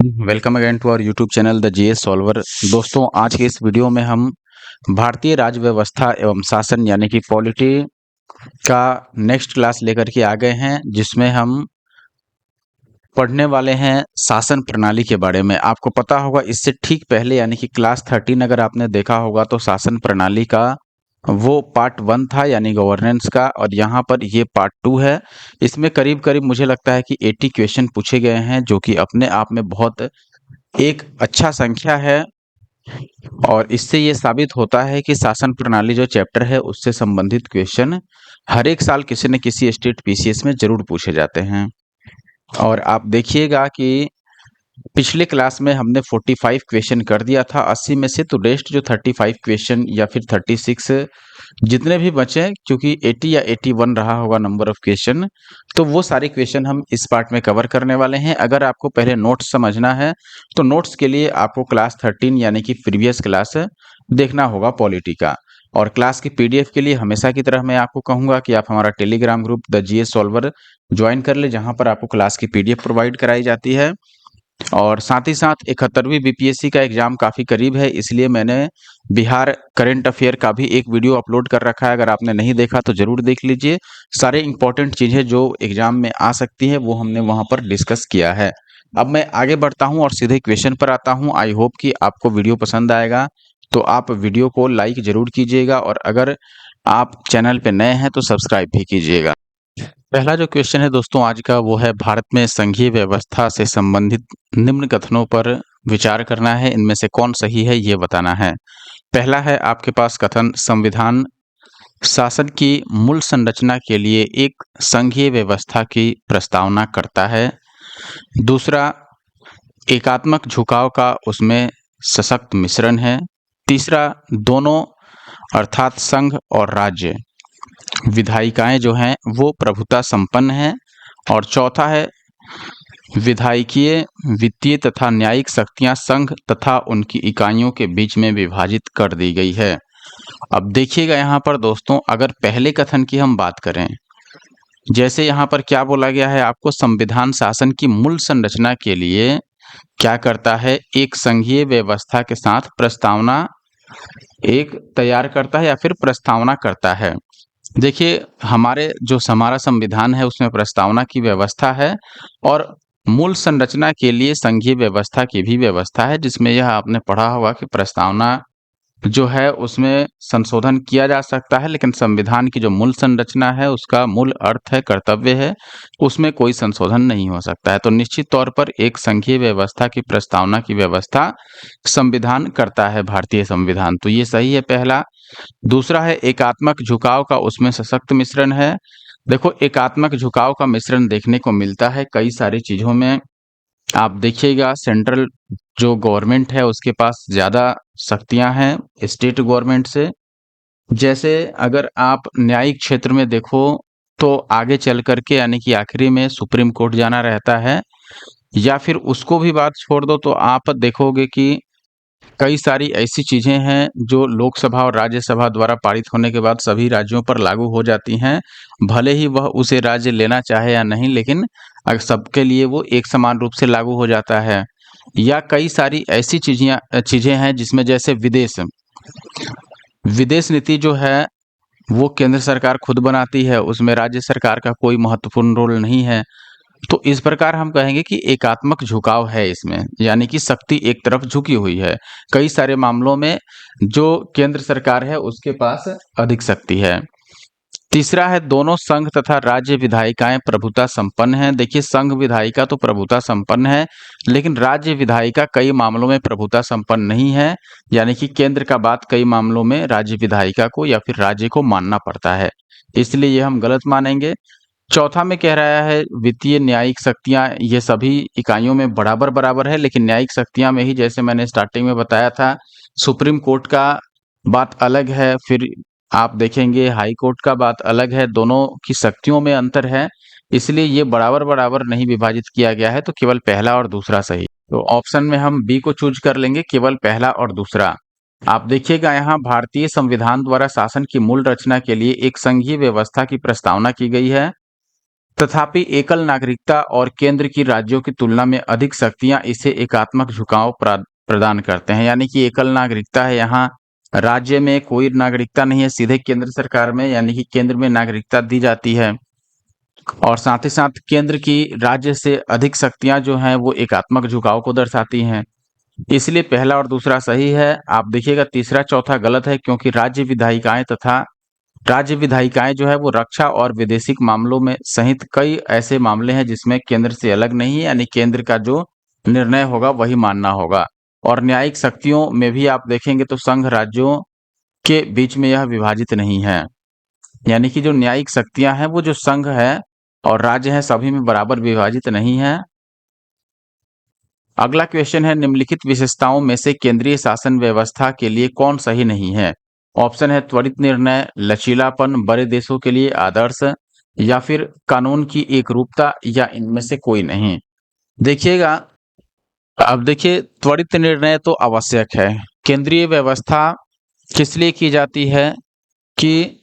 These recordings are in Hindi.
Welcome again to our YouTube channel the GS solver. दोस्तों, आज के इस वीडियो में हम भारतीय राज्य व्यवस्था एवं शासन यानी कि पॉलिटी का नेक्स्ट क्लास लेकर के आ गए हैं, जिसमें हम पढ़ने वाले हैं शासन प्रणाली के बारे में। आपको पता होगा इससे ठीक पहले यानी कि क्लास 13 अगर आपने देखा होगा तो शासन प्रणाली का वो पार्ट 1 था यानी गवर्नेंस का, और यहाँ पर ये पार्ट 2 है। इसमें करीब करीब मुझे लगता है कि 80 क्वेश्चन पूछे गए हैं, जो कि अपने आप में बहुत एक अच्छा संख्या है। और इससे ये साबित होता है कि शासन प्रणाली जो चैप्टर है उससे संबंधित क्वेश्चन हर एक साल किसी न किसी स्टेट पीसीएस में जरूर पूछे जाते हैं। और आप देखिएगा कि पिछले क्लास में हमने 45 क्वेश्चन कर दिया था 80 में से, तो रेस्ट जो 35 क्वेश्चन या फिर 36 जितने भी बचे, क्योंकि 80 या 81 रहा होगा नंबर ऑफ क्वेश्चन, तो वो सारे क्वेश्चन हम इस पार्ट में कवर करने वाले हैं। अगर आपको पहले नोट्स समझना है तो नोट्स के लिए आपको क्लास 13 यानी कि प्रीवियस क्लास देखना होगा पॉलिटी का। और क्लास की पीडीएफ के लिए हमेशा की तरह मैं आपको कहूंगा कि आप हमारा Telegram group the GS solver join कर ले, जहां पर आपको क्लास की पीडीएफ प्रोवाइड कराई जाती है। और साथ ही साथ 71वीं बीपीएससी का एग्जाम काफ़ी करीब है, इसलिए मैंने बिहार करंट अफेयर का भी एक वीडियो अपलोड कर रखा है। अगर आपने नहीं देखा तो ज़रूर देख लीजिए। सारे इंपॉर्टेंट चीज़ें जो एग्जाम में आ सकती है वो हमने वहाँ पर डिस्कस किया है। अब मैं आगे बढ़ता हूँ और सीधे क्वेश्चन पर आता हूँ। आई होप कि आपको वीडियो पसंद आएगा, तो आप वीडियो को लाइक ज़रूर कीजिएगा, और अगर आप चैनल पर नए हैं तो सब्सक्राइब भी कीजिएगा। पहला जो क्वेश्चन है दोस्तों आज का, वो है भारत में संघीय व्यवस्था से संबंधित निम्न कथनों पर विचार करना है, इनमें से कौन सही है ये बताना है। पहला है आपके पास कथन, संविधान शासन की मूल संरचना के लिए एक संघीय व्यवस्था की प्रस्तावना करता है। दूसरा, एकात्मक झुकाव का उसमें सशक्त मिश्रण है। तीसरा, दोनों अर्थात संघ और राज्य विधायिकाएं जो हैं वो प्रभुता संपन्न हैं। और चौथा है, विधायकीय, वित्तीय तथा न्यायिक शक्तियां संघ तथा उनकी इकाइयों के बीच में विभाजित कर दी गई है। अब देखिएगा यहाँ पर दोस्तों, अगर पहले कथन की हम बात करें, जैसे यहाँ पर क्या बोला गया है, आपको संविधान शासन की मूल संरचना के लिए क्या करता है, एक संघीय व्यवस्था के साथ प्रस्तावना एक तैयार करता है या फिर प्रस्तावना करता है। देखिए, हमारा संविधान है उसमें प्रस्तावना की व्यवस्था है, और मूल संरचना के लिए संघीय व्यवस्था की भी व्यवस्था है, जिसमें यह आपने पढ़ा होगा कि प्रस्तावना जो है उसमें संशोधन किया जा सकता है, लेकिन संविधान की जो मूल संरचना है उसका मूल अर्थ है, कर्तव्य है, उसमें कोई संशोधन नहीं हो सकता है। तो निश्चित तौर पर एक संघीय व्यवस्था की प्रस्तावना की व्यवस्था संविधान करता है, भारतीय संविधान। तो ये सही है पहला। दूसरा है एकात्मक झुकाव का उसमें सशक्त मिश्रण है। देखो, एकात्मक झुकाव का मिश्रण देखने को मिलता है कई सारी चीजों में। आप देखिएगा, सेंट्रल जो गवर्नमेंट है उसके पास ज्यादा शक्तियां हैं स्टेट गवर्नमेंट से। जैसे अगर आप न्यायिक क्षेत्र में देखो तो आगे चल करके यानी कि आखिरी में सुप्रीम कोर्ट जाना रहता है, या फिर उसको भी बात छोड़ दो तो आप देखोगे कि कई सारी ऐसी चीजें हैं जो लोकसभा और राज्यसभा द्वारा पारित होने के बाद सभी राज्यों पर लागू हो जाती हैं, भले ही वह उसे राज्य लेना चाहे या नहीं, लेकिन अगर सबके लिए वो एक समान रूप से लागू हो जाता है। या कई सारी ऐसी चीजें हैं जिसमें जैसे विदेश नीति जो है वो केंद्र सरकार खुद बनाती है, उसमें राज्य सरकार का कोई महत्वपूर्ण रोल नहीं है। तो इस प्रकार हम कहेंगे कि एकात्मक झुकाव है इसमें, यानी कि शक्ति एक तरफ झुकी हुई है। कई सारे मामलों में जो केंद्र सरकार है उसके पास अधिक शक्ति है। तीसरा है, दोनों संघ तथा राज्य विधायिकाएं प्रभुता संपन्न हैं। देखिए, संघ विधायिका तो प्रभुता संपन्न है, लेकिन राज्य विधायिका कई मामलों में प्रभुता संपन्न नहीं है, यानी कि केंद्र का बात कई मामलों में राज्य विधायिका को या फिर राज्य को मानना पड़ता है, इसलिए ये हम गलत मानेंगे। चौथा में कह रहा है, वित्तीय न्यायिक शक्तियां ये सभी इकाइयों में बराबर बराबर है, लेकिन न्यायिक शक्तियां में ही जैसे मैंने स्टार्टिंग में बताया था, सुप्रीम कोर्ट का बात अलग है, फिर आप देखेंगे हाई कोर्ट का बात अलग है, दोनों की शक्तियों में अंतर है, इसलिए ये बराबर बराबर नहीं विभाजित किया गया है। तो केवल पहला और दूसरा सही। तो ऑप्शन में हम बी को चूज कर लेंगे, केवल पहला और दूसरा। आप देखिएगा, यहाँ भारतीय संविधान द्वारा शासन की मूल रचना के लिए एक संघीय व्यवस्था की प्रस्तावना की गई है। तथापि एकल नागरिकता और केंद्र की राज्यों की तुलना में अधिक शक्तियां इसे एकात्मक झुकाव प्रदान करते हैं। यानी कि एकल नागरिकता है, यहाँ राज्य में कोई नागरिकता नहीं है, सीधे केंद्र सरकार में यानी कि केंद्र में नागरिकता दी जाती है। और साथ ही साथ केंद्र की राज्य से अधिक शक्तियां जो हैं वो एकात्मक झुकाव को दर्शाती हैं। इसलिए पहला और दूसरा सही है। आप देखिएगा तीसरा चौथा गलत है, क्योंकि राज्य विधायिकाएं जो है वो रक्षा और विदेशिक मामलों में सहित कई ऐसे मामले हैं जिसमें केंद्र से अलग नहीं है, यानी केंद्र का जो निर्णय होगा वही मानना होगा। और न्यायिक शक्तियों में भी आप देखेंगे तो संघ राज्यों के बीच में यह विभाजित नहीं है, यानी कि जो न्यायिक शक्तियां हैं वो जो संघ है और राज्य है सभी में बराबर विभाजित नहीं है। अगला क्वेश्चन है, निम्नलिखित विशेषताओं में से केंद्रीय शासन व्यवस्था के लिए कौन सही नहीं है? ऑप्शन है त्वरित निर्णय, लचीलापन, बड़े देशों के लिए आदर्श, या फिर कानून की एकरूपता, या इनमें से कोई नहीं। देखिएगा, अब देखिए त्वरित निर्णय तो आवश्यक है। केंद्रीय व्यवस्था किस लिए की जाती है कि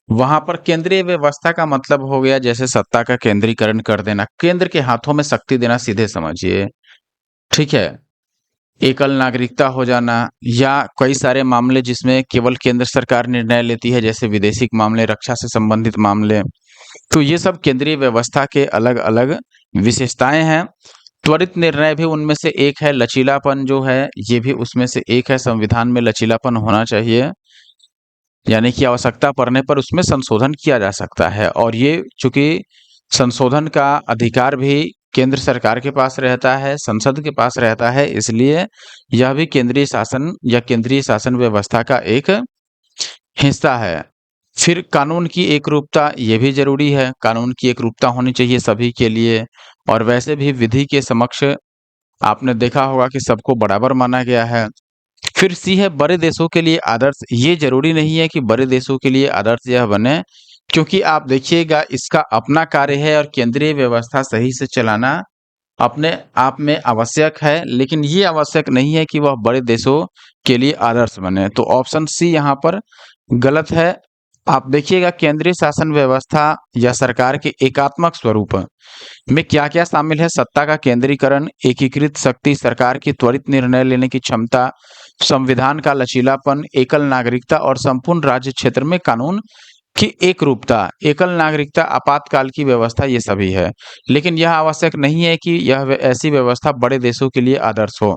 वहां पर केंद्रीय व्यवस्था का मतलब हो गया जैसे सत्ता का केंद्रीकरण कर देना, केंद्र के हाथों में शक्ति देना, सीधे समझिए, ठीक है। एकल नागरिकता हो जाना, या कई सारे मामले जिसमें केवल केंद्र सरकार निर्णय लेती है, जैसे विदेशिक मामले, रक्षा से संबंधित मामले, तो ये सब केंद्रीय व्यवस्था के अलग अलग विशेषताएं हैं। त्वरित निर्णय भी उनमें से एक है, लचीलापन जो है ये भी उसमें से एक है। संविधान में लचीलापन होना चाहिए, यानी कि आवश्यकता पड़ने पर उसमें संशोधन किया जा सकता है। और ये चूंकि संशोधन का अधिकार भी केंद्र सरकार के पास रहता है, संसद के पास रहता है, इसलिए यह भी केंद्रीय शासन या केंद्रीय शासन व्यवस्था का एक हिस्सा है। फिर कानून की एकरूपता, ये भी जरूरी है, कानून की एकरूपता होनी चाहिए सभी के लिए। और वैसे भी विधि के समक्ष आपने देखा होगा कि सबको बराबर माना गया है। फिर सी है बड़े देशों के लिए आदर्श। ये जरूरी नहीं है कि बड़े देशों के लिए आदर्श यह बने, क्योंकि आप देखिएगा इसका अपना कार्य है और केंद्रीय व्यवस्था सही से चलाना अपने आप में आवश्यक है, लेकिन ये आवश्यक नहीं है कि वह बड़े देशों के लिए आदर्श बने। तो ऑप्शन सी यहाँ पर गलत है। आप देखिएगा केंद्रीय शासन व्यवस्था या सरकार के एकात्मक स्वरूप में क्या क्या शामिल है? सत्ता का केंद्रीकरण, एकीकृत शक्ति, सरकार की त्वरित निर्णय लेने की क्षमता, संविधान का लचीलापन, एकल नागरिकता और संपूर्ण राज्य क्षेत्र में कानून की एकरूपता। एकल नागरिकता, आपातकाल की व्यवस्था, ये सभी है। लेकिन यह आवश्यक नहीं है कि यह ऐसी व्यवस्था बड़े देशों के लिए आदर्श हो।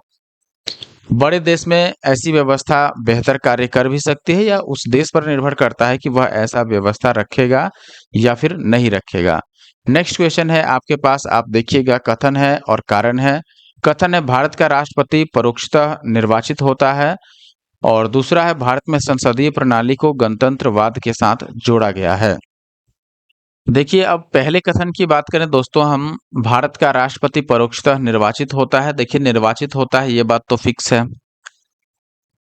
बड़े देश में ऐसी व्यवस्था बेहतर कार्य कर भी सकती है, या उस देश पर निर्भर करता है कि वह ऐसा व्यवस्था रखेगा या फिर नहीं रखेगा। नेक्स्ट क्वेश्चन है आपके पास, आप देखिएगा, कथन है और कारण है। कथन है भारत का राष्ट्रपति परोक्षतः निर्वाचित होता है, और दूसरा है भारत में संसदीय प्रणाली को गणतंत्रवाद के साथ जोड़ा गया है। देखिए, अब पहले कथन की बात करें दोस्तों, हम भारत का राष्ट्रपति परोक्षतः निर्वाचित होता है। देखिए निर्वाचित होता है ये बात तो फिक्स है।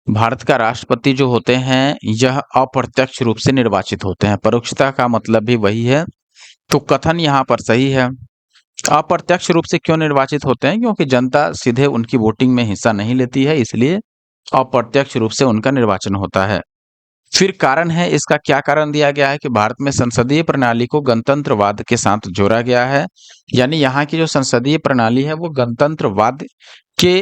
भारत का राष्ट्रपति जो होते हैं यह अप्रत्यक्ष रूप से निर्वाचित होते हैं, परोक्षता का मतलब भी वही है। तो कथन यहाँ पर सही है। अप्रत्यक्ष रूप से क्यों निर्वाचित होते हैं? क्योंकि जनता सीधे उनकी वोटिंग में हिस्सा नहीं लेती है, इसलिए अप्रत्यक्ष रूप से उनका निर्वाचन होता है। फिर कारण है, इसका क्या कारण दिया गया है कि भारत में संसदीय प्रणाली को गणतंत्रवाद के साथ जोड़ा गया है, यानी यहाँ की जो संसदीय प्रणाली है वो गणतंत्रवाद के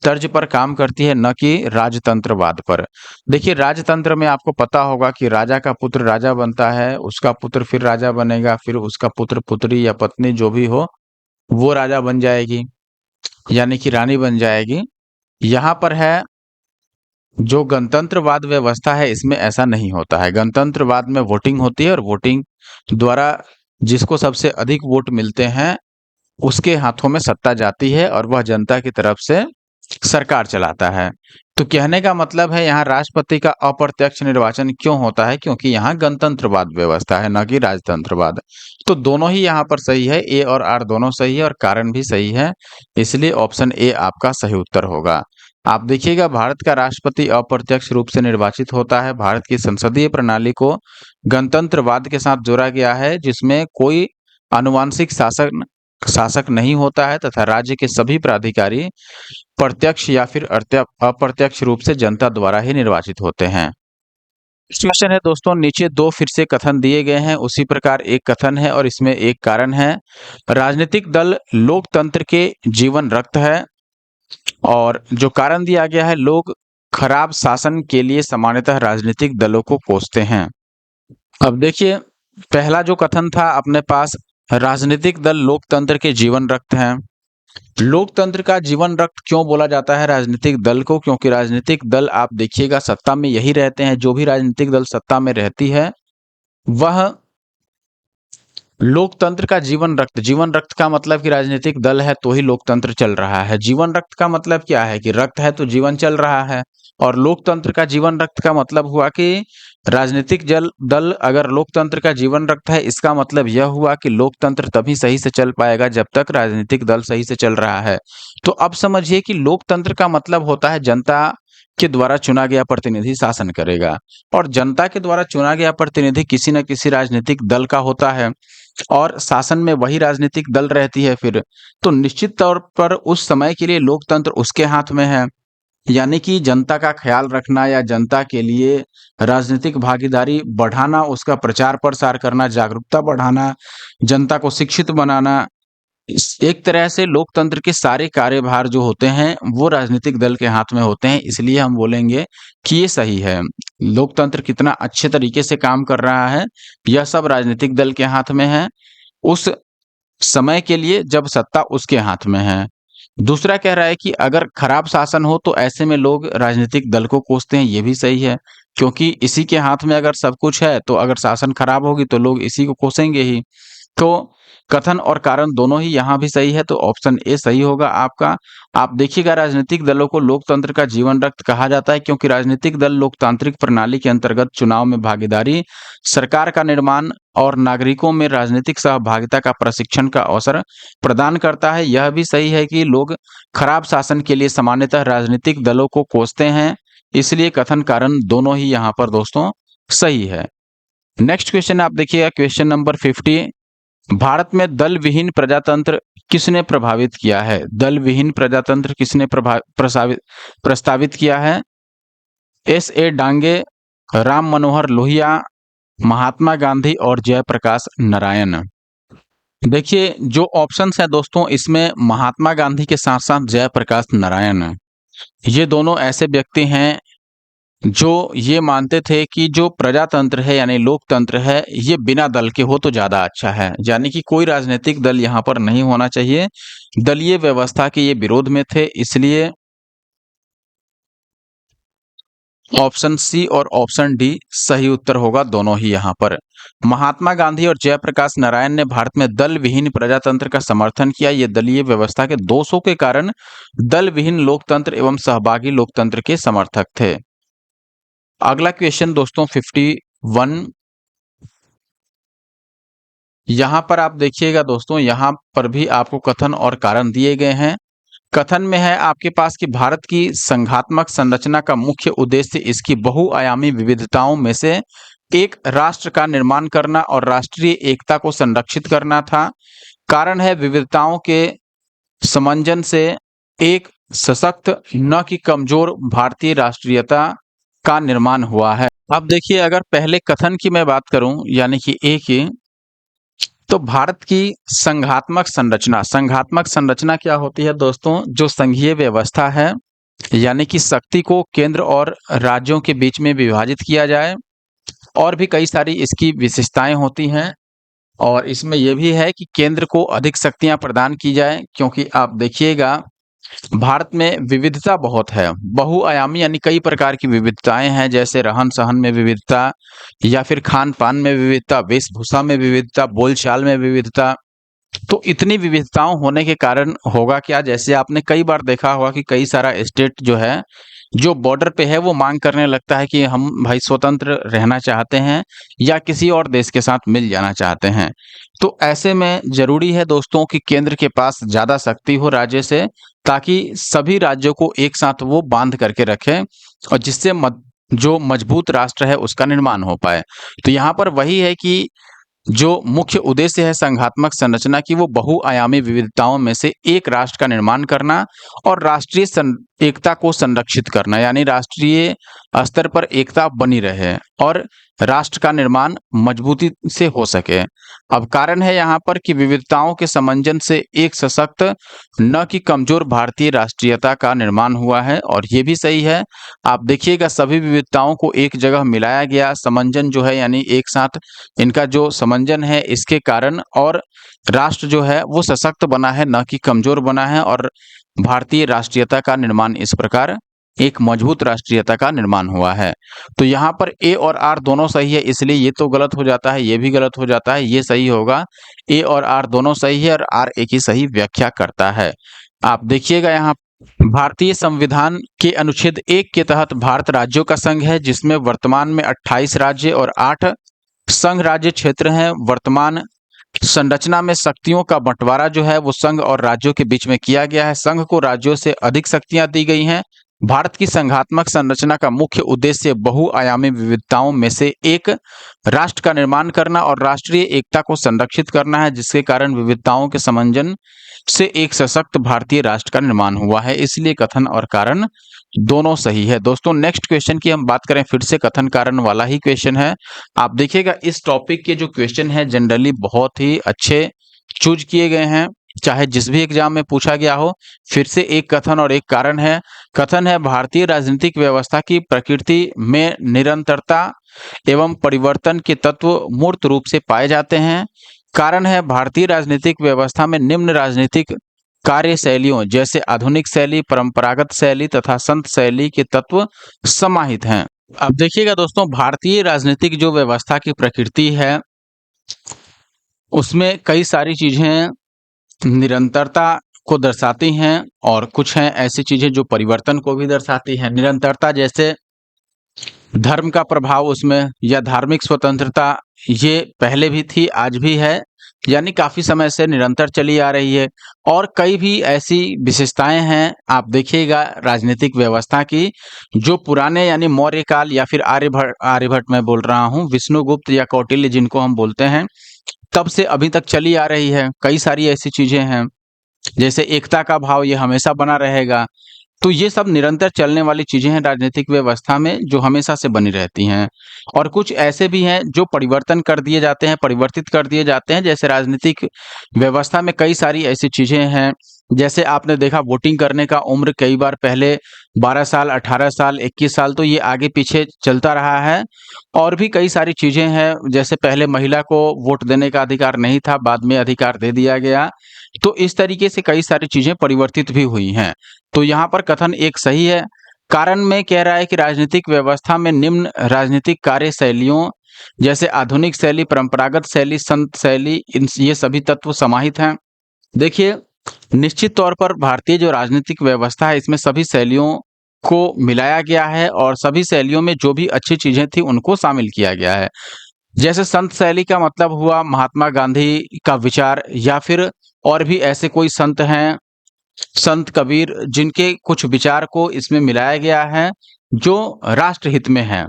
तर्ज पर काम करती है, न कि राजतंत्रवाद पर। देखिए राजतंत्र में आपको पता होगा कि राजा का पुत्र राजा बनता है, उसका पुत्र फिर राजा बनेगा, फिर उसका पुत्र पुत्री या पत्नी जो भी हो वो राजा बन जाएगी, यानी कि रानी बन जाएगी। यहाँ पर है जो गणतंत्रवाद व्यवस्था है इसमें ऐसा नहीं होता है। गणतंत्रवाद में वोटिंग होती है और वोटिंग द्वारा जिसको सबसे अधिक वोट मिलते हैं उसके हाथों में सत्ता जाती है और वह जनता की तरफ से सरकार चलाता है। तो कहने का मतलब है यहाँ राष्ट्रपति का अप्रत्यक्ष निर्वाचन क्यों होता है? क्योंकि यहाँ गणतंत्रवाद व्यवस्था है, न कि राजतंत्रवाद। तो दोनों ही यहाँ पर सही है, ए और आर दोनों सही है और कारण भी सही है, इसलिए ऑप्शन ए आपका सही उत्तर होगा। आप देखिएगा भारत का राष्ट्रपति अप्रत्यक्ष रूप से निर्वाचित होता है। भारत की संसदीय प्रणाली को गणतंत्रवाद के साथ जोड़ा गया है, जिसमें कोई आनुवांशिक शासक नहीं होता है तथा राज्य के सभी प्राधिकारी प्रत्यक्ष या फिर अप्रत्यक्ष रूप से जनता द्वारा ही निर्वाचित होते हैं। क्वेश्चन है दोस्तों, नीचे दो फिर से कथन दिए गए हैं, उसी प्रकार एक कथन है और इसमें एक कारण है। राजनीतिक दल लोकतंत्र के जीवन रक्त है, और जो कारण दिया गया है, लोग खराब शासन के लिए सामान्यतः राजनीतिक दलों को कोसते हैं। अब देखिए, पहला जो कथन था अपने पास, राजनीतिक दल लोकतंत्र के जीवन रक्त हैं। लोकतंत्र का जीवन रक्त क्यों बोला जाता है राजनीतिक दल को? क्योंकि राजनीतिक दल आप देखिएगा सत्ता में यही रहते हैं, जो भी राजनीतिक दल सत्ता में रहती है वह लोकतंत्र का जीवन रक्त। जीवन रक्त का मतलब कि राजनीतिक दल है तो ही लोकतंत्र चल रहा है। जीवन रक्त का मतलब क्या है कि रक्त है तो जीवन चल रहा है, और लोकतंत्र का जीवन रक्त का मतलब हुआ कि राजनीतिक दल अगर लोकतंत्र का जीवन रक्त है, इसका मतलब यह हुआ कि लोकतंत्र तभी सही से चल पाएगा जब तक राजनीतिक दल सही से चल रहा है। तो अब समझिए कि लोकतंत्र का मतलब होता है जनता के द्वारा चुना गया प्रतिनिधि शासन करेगा, और जनता के द्वारा चुना गया प्रतिनिधि किसी न किसी राजनीतिक दल का होता है, और शासन में वही राजनीतिक दल रहती है फिर। तो निश्चित तौर पर उस समय के लिए लोकतंत्र उसके हाथ में है, यानी कि जनता का ख्याल रखना या जनता के लिए राजनीतिक भागीदारी बढ़ाना, उसका प्रचार प्रसार करना, जागरूकता बढ़ाना, जनता को शिक्षित बनाना, एक तरह से लोकतंत्र के सारे कार्यभार जो होते हैं वो राजनीतिक दल के हाथ में होते हैं। इसलिए हम बोलेंगे कि ये सही है। लोकतंत्र कितना अच्छे तरीके से काम कर रहा है, यह सब राजनीतिक दल के हाथ में है, उस समय के लिए जब सत्ता उसके हाथ में है। दूसरा कह रहा है कि अगर खराब शासन हो तो ऐसे में लोग राजनीतिक दल को कोसते हैं, ये भी सही है, क्योंकि इसी के हाथ में अगर सब कुछ है तो अगर शासन खराब होगी तो लोग इसी को कोसेंगे ही। तो कथन और कारण दोनों ही यहाँ भी सही है, तो ऑप्शन ए सही होगा आपका। आप देखिएगा, राजनीतिक दलों को लोकतंत्र का जीवन रक्त कहा जाता है क्योंकि राजनीतिक दल लोकतांत्रिक प्रणाली के अंतर्गत चुनाव में भागीदारी, सरकार का निर्माण और नागरिकों में राजनीतिक सहभागिता का प्रशिक्षण का अवसर प्रदान करता है। यह भी सही है कि लोग खराब शासन के लिए सामान्यतः राजनीतिक दलों को कोसते हैं, इसलिए कथन कारण दोनों ही यहाँ पर दोस्तों सही है। नेक्स्ट क्वेश्चन आप देखिएगा, क्वेश्चन नंबर 50। भारत में दल विहीन प्रजातंत्र किसने प्रभावित किया है? दल विहीन प्रजातंत्र किसने प्रस्तावित किया है? S.A. डांगे, राम मनोहर लोहिया, महात्मा गांधी और जयप्रकाश नारायण। देखिए, जो ऑप्शंस है दोस्तों, इसमें महात्मा गांधी के साथ साथ जयप्रकाश नारायण, ये दोनों ऐसे व्यक्ति हैं जो ये मानते थे कि जो प्रजातंत्र है यानी लोकतंत्र है, ये बिना दल के हो तो ज्यादा अच्छा है, यानी कि कोई राजनीतिक दल यहाँ पर नहीं होना चाहिए। दलीय व्यवस्था के ये विरोध में थे, इसलिए ऑप्शन सी और ऑप्शन डी सही उत्तर होगा दोनों ही यहाँ पर। महात्मा गांधी और जयप्रकाश नारायण ने भारत में दल विहीन प्रजातंत्र का समर्थन किया। ये दलीय व्यवस्था के दोषों के कारण दल विहीन लोकतंत्र एवं सहभागी लोकतंत्र के समर्थक थे। अगला क्वेश्चन दोस्तों 51, यहां पर आप देखिएगा दोस्तों, यहां पर भी आपको कथन और कारण दिए गए हैं। कथन में है आपके पास कि भारत की संघात्मक संरचना का मुख्य उद्देश्य इसकी बहुआयामी विविधताओं में से एक राष्ट्र का निर्माण करना और राष्ट्रीय एकता को संरक्षित करना था। कारण है विविधताओं के समंजन से एक सशक्त न कि कमजोर भारतीय राष्ट्रीयता का निर्माण हुआ है। अब देखिए, अगर पहले कथन की मैं बात करूं यानी कि ए की, तो भारत की संघात्मक संरचना क्या होती है दोस्तों? जो संघीय व्यवस्था है, यानी कि शक्ति को केंद्र और राज्यों के बीच में विभाजित किया जाए, और भी कई सारी इसकी विशेषताएं होती हैं। और इसमें यह भी है कि केंद्र को अधिक शक्तियां प्रदान की जाए, क्योंकि आप देखिएगा भारत में विविधता बहुत है, बहुआयामी यानी कई प्रकार की विविधताएं हैं, जैसे रहन सहन में विविधता, या फिर खान पान में विविधता, वेशभूषा में विविधता, बोलचाल में विविधता। तो इतनी विविधताओं होने के कारण होगा क्या, जैसे आपने कई बार देखा होगा कि कई सारा स्टेट जो है, जो बॉर्डर पे है, वो मांग करने लगता है कि हम भाई स्वतंत्र रहना चाहते हैं या किसी और देश के साथ मिल जाना चाहते हैं। तो ऐसे में जरूरी है दोस्तों कि केंद्र के पास ज्यादा शक्ति हो राज्य से, ताकि सभी राज्यों को एक साथ वो बांध करके रखे, और जिससे जो मजबूत राष्ट्र है उसका निर्माण हो पाए। तो यहाँ पर वही है कि जो मुख्य उद्देश्य है संघात्मक संरचना की वो बहुआयामी विविधताओं में से एक राष्ट्र का निर्माण करना और राष्ट्रीय एकता को संरक्षित करना, यानी राष्ट्रीय स्तर पर एकता बनी रहे और राष्ट्र का निर्माण मजबूती से हो सके। अब कारण है यहाँ पर कि विविधताओं के समंजन से एक सशक्त न कि कमजोर भारतीय राष्ट्रीयता का निर्माण हुआ है, और ये भी सही है। आप देखिएगा सभी विविधताओं को एक जगह मिलाया गया, समंजन जो है यानी एक साथ इनका जो समंजन है इसके कारण, और राष्ट्र जो है वो सशक्त बना है न कि कमजोर बना है, और भारतीय राष्ट्रीयता का निर्माण इस प्रकार एक मजबूत राष्ट्रीयता का निर्माण हुआ है। तो यहाँ पर ए और आर दोनों सही है, इसलिए ये तो गलत हो जाता है, ये भी गलत हो जाता है, ये सही होगा। ए और आर दोनों सही है और आर एक ही सही व्याख्या करता है। आप देखिएगा यहाँ भारतीय संविधान के अनुच्छेद 1 के तहत भारत राज्यों का संघ है, जिसमें वर्तमान में 28 राज्य और 8 संघ राज्य क्षेत्र हैं। वर्तमान संरचना में शक्तियों का बंटवारा जो है वो संघ और राज्यों के बीच में किया गया है। संघ को राज्यों से अधिक शक्तियां दी गई हैं। भारत की संघात्मक संरचना का मुख्य उद्देश्य बहुआयामी विविधताओं में से एक राष्ट्र का निर्माण करना और राष्ट्रीय एकता को संरक्षित करना है, जिसके कारण विविधताओं के समंजन से एक सशक्त भारतीय राष्ट्र का निर्माण हुआ है। इसलिए कथन और कारण दोनों सही है। दोस्तों नेक्स्ट क्वेश्चन की हम बात करें, फिर से कथन कारण वाला ही क्वेश्चन है। आप देखिएगा इस टॉपिक के जो क्वेश्चन है जनरली बहुत ही अच्छे चूज किए गए हैं, चाहे जिस भी एग्जाम में पूछा गया हो। फिर से एक कथन और एक कारण है। कथन है भारतीय राजनीतिक व्यवस्था की प्रकृति में निरंतरता एवं परिवर्तन के तत्व मूर्त रूप से पाए जाते हैं। कारण है भारतीय राजनीतिक व्यवस्था में निम्न राजनीतिक कार्य शैलियों जैसे आधुनिक शैली, परंपरागत शैली तथा संत शैली के तत्व समाहित हैं। अब देखिएगा दोस्तों, भारतीय राजनीतिक जो व्यवस्था की प्रकृति है उसमें कई सारी चीजें निरंतरता को दर्शाती हैं और कुछ हैं ऐसी चीजें जो परिवर्तन को भी दर्शाती हैं। निरंतरता जैसे धर्म का प्रभाव उसमें, या धार्मिक स्वतंत्रता, ये पहले भी थी आज भी है, यानी काफी समय से निरंतर चली आ रही है। और कई भी ऐसी विशेषताएं हैं आप देखिएगा राजनीतिक व्यवस्था की, जो पुराने यानी मौर्य काल या फिर आर्यभट्ट मैं बोल रहा हूँ, विष्णुगुप्त या कौटिल्य जिनको हम बोलते हैं, तब से अभी तक चली आ रही है। कई सारी ऐसी चीजें हैं जैसे एकता का भाव, ये हमेशा बना रहेगा। तो ये सब निरंतर चलने वाली चीजें हैं राजनीतिक व्यवस्था में, जो हमेशा से बनी रहती हैं। और कुछ ऐसे भी हैं जो परिवर्तन कर दिए जाते हैं, परिवर्तित कर दिए जाते हैं। जैसे राजनीतिक व्यवस्था में कई सारी ऐसी चीजें हैं, जैसे आपने देखा वोटिंग करने का उम्र कई बार पहले 12 साल, 18 साल, 21 साल, तो ये आगे पीछे चलता रहा है। और भी कई सारी चीजें हैं, जैसे पहले महिला को वोट देने का अधिकार नहीं था, बाद में अधिकार दे दिया गया। तो इस तरीके से कई सारी चीजें परिवर्तित भी हुई हैं। तो यहाँ पर कथन एक सही है। कारण में कह रहा है कि राजनीतिक व्यवस्था में निम्न राजनीतिक कार्य शैलियों जैसे आधुनिक शैली, परंपरागत शैली, संत शैली, इन ये सभी तत्व समाहित हैं। देखिए निश्चित तौर पर भारतीय जो राजनीतिक व्यवस्था है इसमें सभी शैलियों को मिलाया गया है और सभी शैलियों में जो भी अच्छी चीजें थी उनको शामिल किया गया है। जैसे संत शैली का मतलब हुआ महात्मा गांधी का विचार, या फिर और भी ऐसे कोई संत हैं, संत कबीर, जिनके कुछ विचार को इसमें मिलाया गया है जो राष्ट्रहित में है।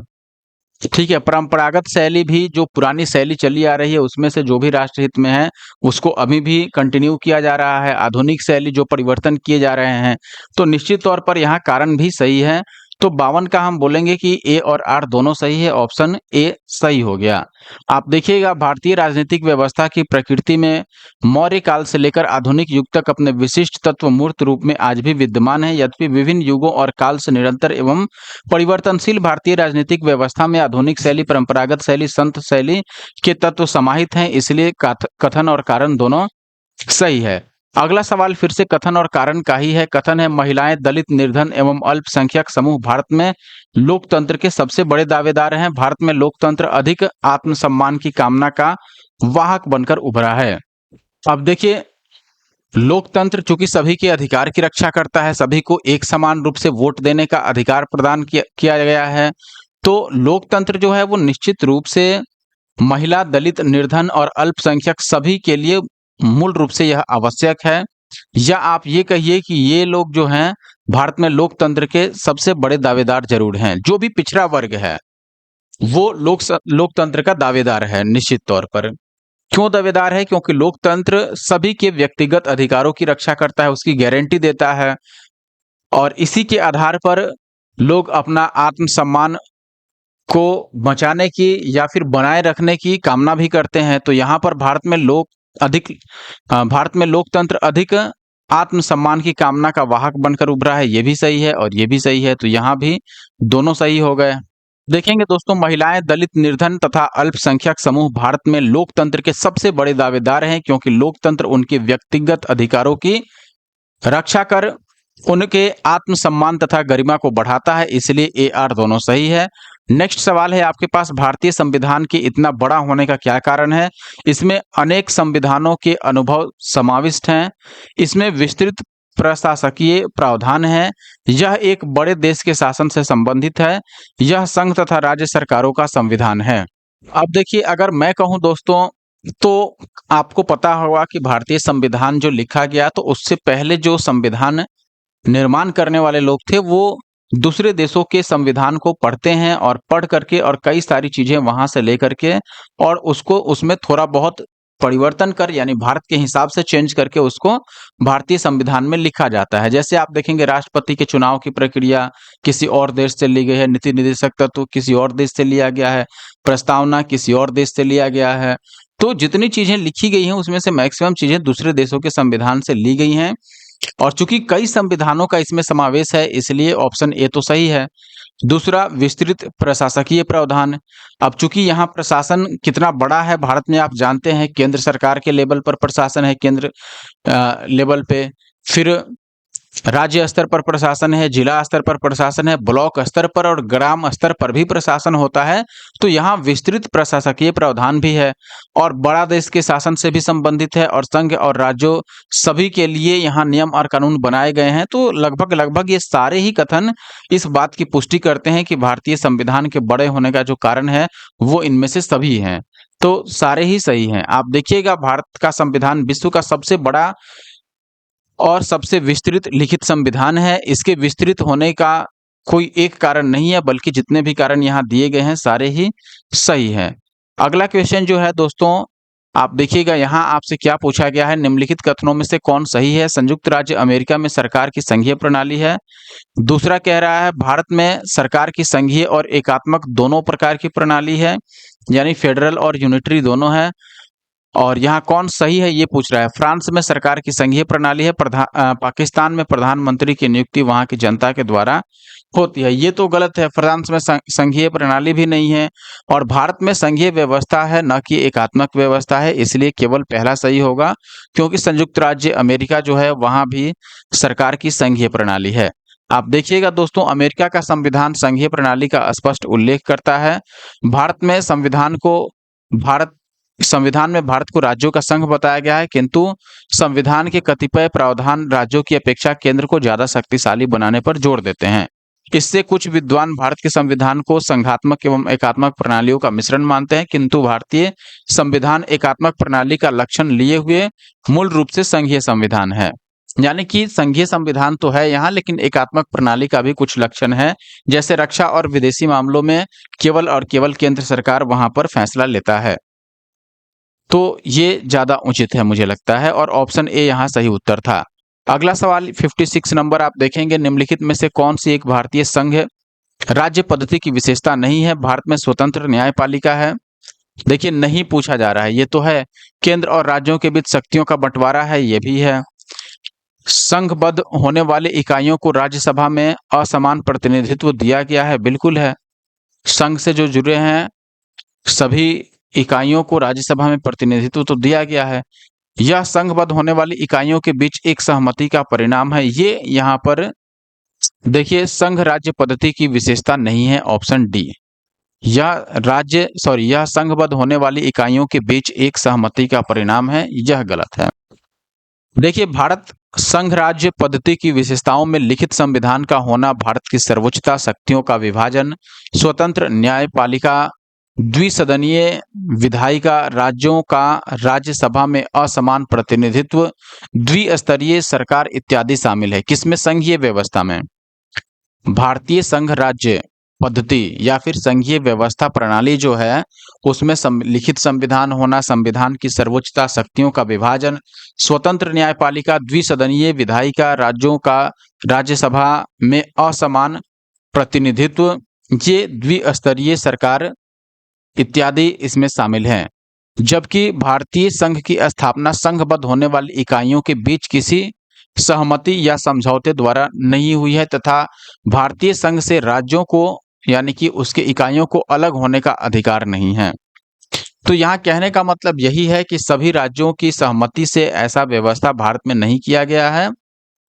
ठीक है। परंपरागत शैली भी जो पुरानी शैली चली आ रही है उसमें से जो भी राष्ट्रहित में है उसको अभी भी कंटिन्यू किया जा रहा है। आधुनिक शैली जो परिवर्तन किए जा रहे हैं। तो निश्चित तौर पर यहाँ कारण भी सही है। तो 52 का हम बोलेंगे कि ए और आर दोनों सही है, ऑप्शन ए सही हो गया। आप देखिएगा भारतीय राजनीतिक व्यवस्था की प्रकृति में मौर्य काल से लेकर आधुनिक युग तक अपने विशिष्ट तत्व मूर्त रूप में आज भी विद्यमान है। यद्यपि विभिन्न युगों और काल से निरंतर एवं परिवर्तनशील भारतीय राजनीतिक व्यवस्था में आधुनिक शैली, परंपरागत शैली, संत शैली के तत्व समाहित हैं। इसलिए कथन और कारण दोनों सही है। अगला सवाल फिर से कथन और कारण का ही है। कथन है महिलाएं, दलित, निर्धन एवं अल्पसंख्यक समूह भारत में लोकतंत्र के सबसे बड़े दावेदार हैं। भारत में लोकतंत्र अधिक आत्मसम्मान की कामना का वाहक बनकर उभरा है। अब देखिए लोकतंत्र चूंकि सभी के अधिकार की रक्षा करता है, सभी को एक समान रूप से वोट देने का अधिकार प्रदान किया गया है। तो लोकतंत्र जो है वो निश्चित रूप से महिला, दलित, निर्धन और अल्पसंख्यक सभी के लिए मूल रूप से यह आवश्यक है। या आप ये कहिए कि ये लोग जो हैं भारत में लोकतंत्र के सबसे बड़े दावेदार जरूर हैं। जो भी पिछड़ा वर्ग है वो लोकतंत्र का दावेदार है निश्चित तौर पर। क्यों दावेदार है? क्योंकि लोकतंत्र सभी के व्यक्तिगत अधिकारों की रक्षा करता है, उसकी गारंटी देता है और इसी के आधार पर लोग अपना आत्मसम्मान को बचाने की या फिर बनाए रखने की कामना भी करते हैं। तो यहाँ पर भारत में लोकतंत्र अधिक आत्मसम्मान की कामना का वाहक बनकर उभरा है। ये भी सही है और ये भी सही है, तो यहाँ भी दोनों सही हो गए। देखेंगे दोस्तों, महिलाएं, दलित, निर्धन तथा अल्पसंख्यक समूह भारत में लोकतंत्र के सबसे बड़े दावेदार हैं, क्योंकि लोकतंत्र उनके व्यक्तिगत अधिकारों की रक्षा कर उनके आत्मसम्मान तथा गरिमा को बढ़ाता है, इसलिए ए आर दोनों सही है। नेक्स्ट सवाल है आपके पास, भारतीय संविधान के इतना बड़ा होने का क्या कारण है? इसमें अनेक संविधानों के अनुभव समाविष्ट हैं, इसमें विस्तृत प्रशासकीय प्रावधान है, यह एक बड़े देश के शासन से संबंधित है, यह संघ तथा राज्य सरकारों का संविधान है। अब देखिए, अगर मैं कहूं दोस्तों, तो आपको पता होगा कि भारतीय संविधान जो लिखा गया, तो उससे पहले जो संविधान निर्माण करने वाले लोग थे, वो दूसरे देशों के संविधान को पढ़ते हैं और पढ़ करके और कई सारी चीजें वहां से लेकर के और उसको उसमें थोड़ा बहुत परिवर्तन कर, यानी भारत के हिसाब से चेंज करके उसको भारतीय संविधान में लिखा जाता है। जैसे आप देखेंगे, राष्ट्रपति के चुनाव की प्रक्रिया किसी और देश से ली गई है, नीति निर्देशक तत्व किसी और देश से लिया गया है, प्रस्तावना किसी और देश से लिया गया है। तो जितनी चीजें लिखी गई हैं उसमें से मैक्सिमम चीजें दूसरे देशों के संविधान से ली गई हैं और चूंकि कई संविधानों का इसमें समावेश है, इसलिए ऑप्शन ए तो सही है। दूसरा, विस्तृत प्रशासकीय प्रावधान। अब चूंकि यहाँ प्रशासन कितना बड़ा है भारत में, आप जानते हैं, केंद्र सरकार के लेवल पर प्रशासन है, केंद्र लेवल पे, फिर राज्य स्तर पर प्रशासन है, जिला स्तर पर प्रशासन है, ब्लॉक स्तर पर और ग्राम स्तर पर भी प्रशासन होता है। तो यहाँ विस्तृत प्रशासकीय प्रावधान भी है और बड़ा देश के शासन से भी संबंधित है और संघ और राज्यों सभी के लिए यहाँ नियम और कानून बनाए गए हैं। तो लगभग लगभग ये सारे ही कथन इस बात की पुष्टि करते हैं कि भारतीय संविधान के बड़े होने का जो कारण है वो इनमें से सभी हैं। तो सारे ही सही हैं। आप देखिएगा, भारत का संविधान विश्व का सबसे बड़ा और सबसे विस्तृत लिखित संविधान है। इसके विस्तृत होने का कोई एक कारण नहीं है, बल्कि जितने भी कारण यहाँ दिए गए हैं सारे ही सही हैं। अगला क्वेश्चन जो है दोस्तों, आप देखिएगा, यहाँ आपसे क्या पूछा गया है, निम्नलिखित कथनों में से कौन सही है? संयुक्त राज्य अमेरिका में सरकार की संघीय प्रणाली है। दूसरा कह रहा है, भारत में सरकार की संघीय और एकात्मक दोनों प्रकार की प्रणाली है, यानी फेडरल और यूनिटरी दोनों है। और यहाँ कौन सही है ये पूछ रहा है। फ्रांस में सरकार की संघीय प्रणाली है। पाकिस्तान में प्रधानमंत्री की नियुक्ति वहां की जनता के द्वारा होती है। ये तो गलत है, फ्रांस में संघीय प्रणाली भी नहीं है और भारत में संघीय व्यवस्था है, न कि एकात्मक व्यवस्था है, इसलिए केवल पहला सही होगा, क्योंकि संयुक्त राज्य अमेरिका जो है वहां भी सरकार की संघीय प्रणाली है। आप देखिएगा दोस्तों, अमेरिका का संविधान संघीय प्रणाली का स्पष्ट उल्लेख करता है। संविधान में भारत को राज्यों का संघ बताया गया है, किंतु संविधान के कतिपय प्रावधान राज्यों की अपेक्षा केंद्र को ज्यादा शक्तिशाली बनाने पर जोर देते हैं। इससे कुछ विद्वान भारत के संविधान को संघात्मक एवं एकात्मक प्रणालियों का मिश्रण मानते हैं, किंतु भारतीय संविधान एकात्मक प्रणाली का लक्षण लिए हुए मूल रूप से संघीय संविधान है। यानी कि संघीय संविधान तो है यहाँ, लेकिन एकात्मक प्रणाली का भी कुछ लक्षण है, जैसे रक्षा और विदेशी मामलों में केवल और केवल केंद्र सरकार वहां पर फैसला लेता है। तो ये ज्यादा उचित है मुझे लगता है और ऑप्शन ए यहाँ सही उत्तर था। अगला सवाल 56 नंबर, आप देखेंगे, निम्नलिखित में से कौन सी एक भारतीय संघ राज्य पद्धति की विशेषता नहीं है? भारत में स्वतंत्र न्यायपालिका है। देखिए, नहीं पूछा जा रहा है, ये तो है। केंद्र और राज्यों के बीच शक्तियों का बंटवारा है, ये भी है। संघबद्ध होने वाले इकाइयों को राज्यसभा में असमान प्रतिनिधित्व दिया गया है, बिल्कुल है। संघ से जो जुड़े हैं सभी इकाइयों को राज्यसभा में प्रतिनिधित्व तो दिया गया है। यह संघबद्ध होने वाली इकाइयों के बीच एक सहमति का परिणाम है। ये यहाँ पर देखिए, संघ राज्य पद्धति की विशेषता नहीं है, ऑप्शन डी। यह संघबद्ध होने वाली इकाइयों के बीच एक सहमति का परिणाम है, यह गलत है। देखिए, भारत संघ राज्य पद्धति की विशेषताओं में लिखित संविधान का होना, भारत की सर्वोच्चता, शक्तियों का विभाजन, स्वतंत्र न्यायपालिका, द्विसदनीय विधायिका, राज्यों का राज्यसभा में असमान प्रतिनिधित्व, द्विस्तरीय सरकार इत्यादि शामिल है। किसमें? संघीय व्यवस्था में। भारतीय संघ राज्य पद्धति या फिर संघीय व्यवस्था प्रणाली जो है उसमें लिखित संविधान होना, संविधान की सर्वोच्चता, शक्तियों का विभाजन, स्वतंत्र न्यायपालिका, द्विसदनीय विधायिका, राज्यों का राज्यसभा में असमान प्रतिनिधित्व, ये द्विस्तरीय सरकार इत्यादि इसमें शामिल हैं। जबकि भारतीय संघ की स्थापना संघबद्ध होने वाली इकाइयों के बीच किसी सहमति या समझौते द्वारा नहीं हुई है तथा भारतीय संघ से राज्यों को यानी कि उसके इकाइयों को अलग होने का अधिकार नहीं है। तो यहाँ कहने का मतलब यही है कि सभी राज्यों की सहमति से ऐसा व्यवस्था भारत में नहीं किया गया है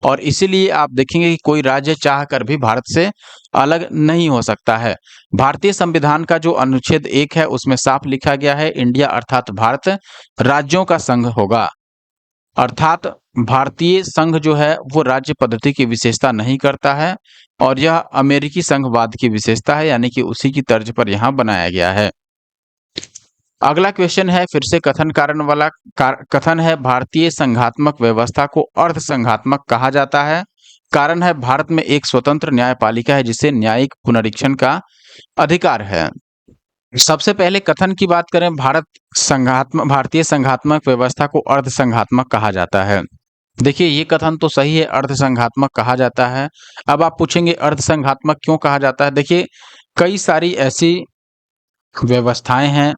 और इसीलिए आप देखेंगे कि कोई राज्य चाह कर भी भारत से अलग नहीं हो सकता है। भारतीय संविधान का जो अनुच्छेद 1 है उसमें साफ लिखा गया है इंडिया अर्थात भारत राज्यों का संघ होगा। अर्थात भारतीय संघ जो है वो राज्य पद्धति की विशेषता नहीं करता है और यह अमेरिकी संघवाद की विशेषता है यानी कि उसी की तर्ज पर यहाँ बनाया गया है। अगला क्वेश्चन है फिर से कथन कारण वाला कथन है भारतीय संघात्मक व्यवस्था को अर्ध संघात्मक कहा जाता है। कारण है भारत में एक स्वतंत्र न्यायपालिका है जिसे न्यायिक पुनरीक्षण का अधिकार है। सबसे पहले कथन की बात करें भारतीय संघात्मक व्यवस्था को अर्ध संघात्मक कहा जाता है। देखिए ये कथन तो सही है, अर्ध संघात्मक कहा जाता है। अब आप पूछेंगे अर्ध संघात्मक क्यों कहा जाता है। देखिए कई सारी ऐसी व्यवस्थाएं हैं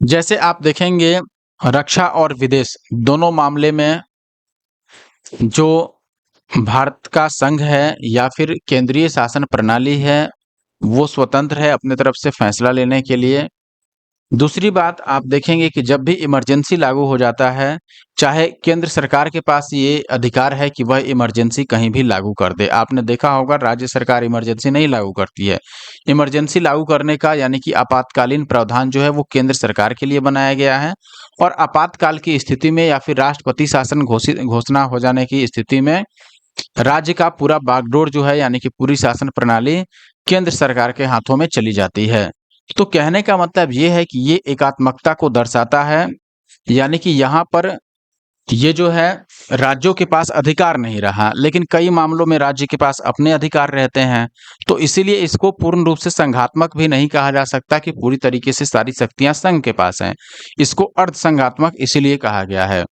जैसे आप देखेंगे रक्षा और विदेश दोनों मामले में जो भारत का संघ है या फिर केंद्रीय शासन प्रणाली है वो स्वतंत्र है अपने तरफ से फैसला लेने के लिए। दूसरी बात आप देखेंगे कि जब भी इमरजेंसी लागू हो जाता है चाहे केंद्र सरकार के पास ये अधिकार है कि वह इमरजेंसी कहीं भी लागू कर दे। आपने देखा होगा राज्य सरकार इमरजेंसी नहीं लागू करती है। इमरजेंसी लागू करने का यानी कि आपातकालीन प्रावधान जो है वो केंद्र सरकार के लिए बनाया गया है और आपातकाल की स्थिति में या फिर राष्ट्रपति शासन घोषणा हो जाने की स्थिति में राज्य का पूरा बागडोर जो है यानी कि पूरी शासन प्रणाली केंद्र सरकार के हाथों में चली जाती है। तो कहने का मतलब ये है कि ये एकात्मकता को दर्शाता है यानी कि यहाँ पर ये जो है राज्यों के पास अधिकार नहीं रहा लेकिन कई मामलों में राज्य के पास अपने अधिकार रहते हैं। तो इसीलिए इसको पूर्ण रूप से संघात्मक भी नहीं कहा जा सकता कि पूरी तरीके से सारी शक्तियां संघ के पास हैं। इसको अर्ध संघात्मक इसीलिए कहा गया है।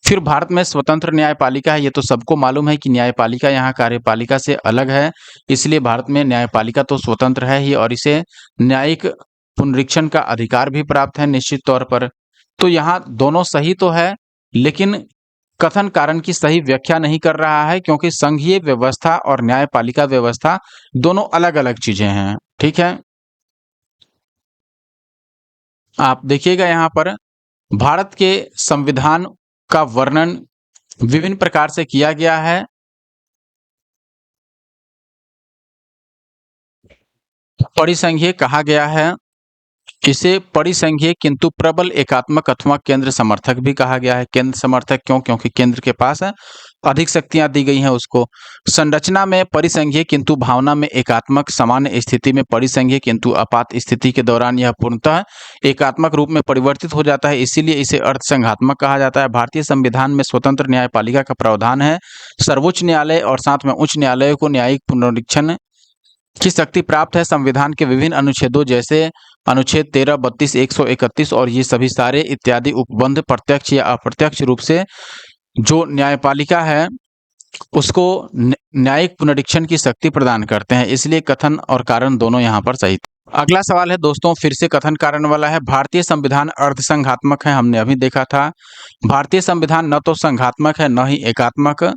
फिर भारत में स्वतंत्र न्यायपालिका है, ये तो सबको मालूम है कि न्यायपालिका यहाँ कार्यपालिका से अलग है, इसलिए भारत में न्यायपालिका तो स्वतंत्र है ही और इसे न्यायिक पुनरीक्षण का अधिकार भी प्राप्त है निश्चित तौर पर। तो यहाँ दोनों सही तो है लेकिन कथन कारण की सही व्याख्या नहीं कर रहा है क्योंकि संघीय व्यवस्था और न्यायपालिका व्यवस्था दोनों अलग अलग चीजें हैं। ठीक है, आप देखिएगा यहाँ पर भारत के संविधान का वर्णन विभिन्न प्रकार से किया गया है। परिसंघीय कहा गया है, इसे परिसंघीय किंतु प्रबल एकात्मक अथवा केंद्र समर्थक भी कहा गया है। केंद्र समर्थक क्यों? क्योंकि केंद्र के पास अधिक शक्तियां दी गई हैं उसको। संरचना में परिसंघीय किंतु भावना में एकात्मक, सामान्य स्थिति में परिसंघीय किंतु आपात स्थिति के दौरान यह पूर्णतः एकात्मक रूप में परिवर्तित हो जाता है, इसीलिए इसे अर्धसंघात्मक कहा जाता है। भारतीय संविधान में स्वतंत्र न्यायपालिका का प्रावधान है। सर्वोच्च न्यायालय और साथ में उच्च न्यायालय को न्यायिक पुनरीक्षण की शक्ति प्राप्त है। संविधान के विभिन्न अनुच्छेदों जैसे अनुच्छेद 13, 32, 131 और ये सभी सारे इत्यादि उपबंध प्रत्यक्ष या अप्रत्यक्ष रूप से जो न्यायपालिका है उसको न्यायिक पुनरीक्षण की शक्ति प्रदान करते हैं, इसलिए कथन और कारण दोनों यहाँ पर सही। अगला सवाल है दोस्तों फिर से कथन कारण वाला है। भारतीय संविधान अर्धसंघात्मक है, हमने अभी देखा था। भारतीय संविधान न तो संघात्मक है न ही एकात्मक।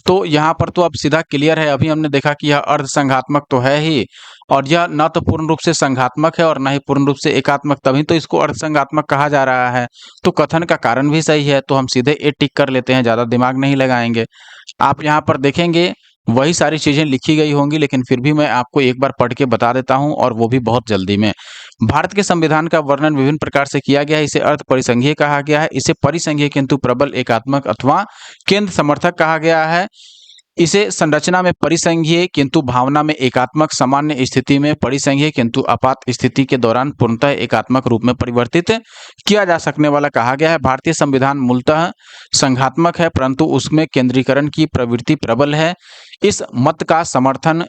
तो यहाँ पर तो अब सीधा क्लियर है, अभी हमने देखा कि यह अर्धसंघात्मक तो है ही और यह न तो पूर्ण रूप से संघात्मक है और न ही पूर्ण रूप से एकात्मक, तभी तो इसको अर्धसंघात्मक कहा जा रहा है। तो कथन का कारण भी सही है, तो हम सीधे ए टिक कर लेते हैं, ज़्यादा दिमाग नहीं लगाएंगे। आप यहाँ पर देखेंगे वही सारी चीज़ें लिखी गई होंगी लेकिन फिर भी मैं आपको एक बार पढ़ के बता देता हूँ और वो भी बहुत जल्दी में। भारत के संविधान का वर्णन विभिन्न प्रकार से किया गया है। इसे अर्ध परिसंघीय कहा गया है, इसे परिसंघीय किंतु प्रबल एकात्मक अथवा केंद्र समर्थक कहा गया है। इसे संरचना में परिसंघीय किंतु भावना में एकात्मक, सामान्य स्थिति में परिसंघीय किंतु आपात स्थिति के दौरान पूर्णतः एकात्मक रूप में परिवर्तित किया जा सकने वाला कहा गया है। भारतीय संविधान मूलतः संघात्मक है, परंतु उसमें केंद्रीकरण की प्रवृत्ति प्रबल है। इस मत का समर्थन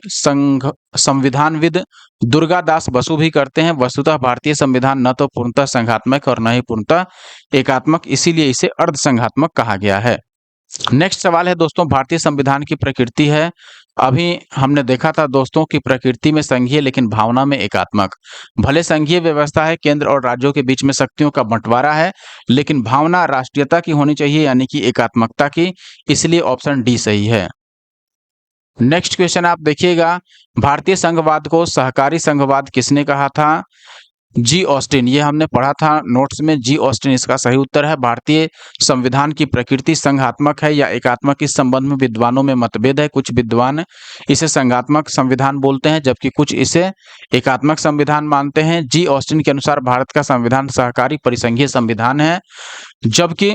संविधानविद दुर्गादास बसु भी करते हैं। वस्तुतः भारतीय संविधान न तो पूर्णतः संघात्मक और न ही पूर्णतः एकात्मक, इसीलिए इसे अर्ध संघात्मक कहा गया है। नेक्स्ट सवाल है दोस्तों, भारतीय संविधान की प्रकृति है। अभी हमने देखा था दोस्तों कि प्रकृति में संघीय लेकिन भावना में एकात्मक। भले संघीय व्यवस्था है, केंद्र और राज्यों के बीच में शक्तियों का बंटवारा है, लेकिन भावना राष्ट्रीयता की होनी चाहिए, यानी कि एकात्मकता की, इसलिए ऑप्शन डी सही है। नेक्स्ट क्वेश्चन आप देखिएगा, भारतीय संघवाद को सहकारी संघवाद किसने कहा था? जी ऑस्टिन। ये हमने पढ़ा था नोट्स में, जी ऑस्टिन इसका सही उत्तर है। भारतीय संविधान की प्रकृति संघात्मक है या एकात्मक, इस संबंध में विद्वानों में मतभेद है। कुछ विद्वान इसे संघात्मक संविधान बोलते हैं, जबकि कुछ इसे एकात्मक संविधान मानते हैं। जी ऑस्टिन के अनुसार भारत का संविधान सहकारी परिसंघीय संविधान है, जबकि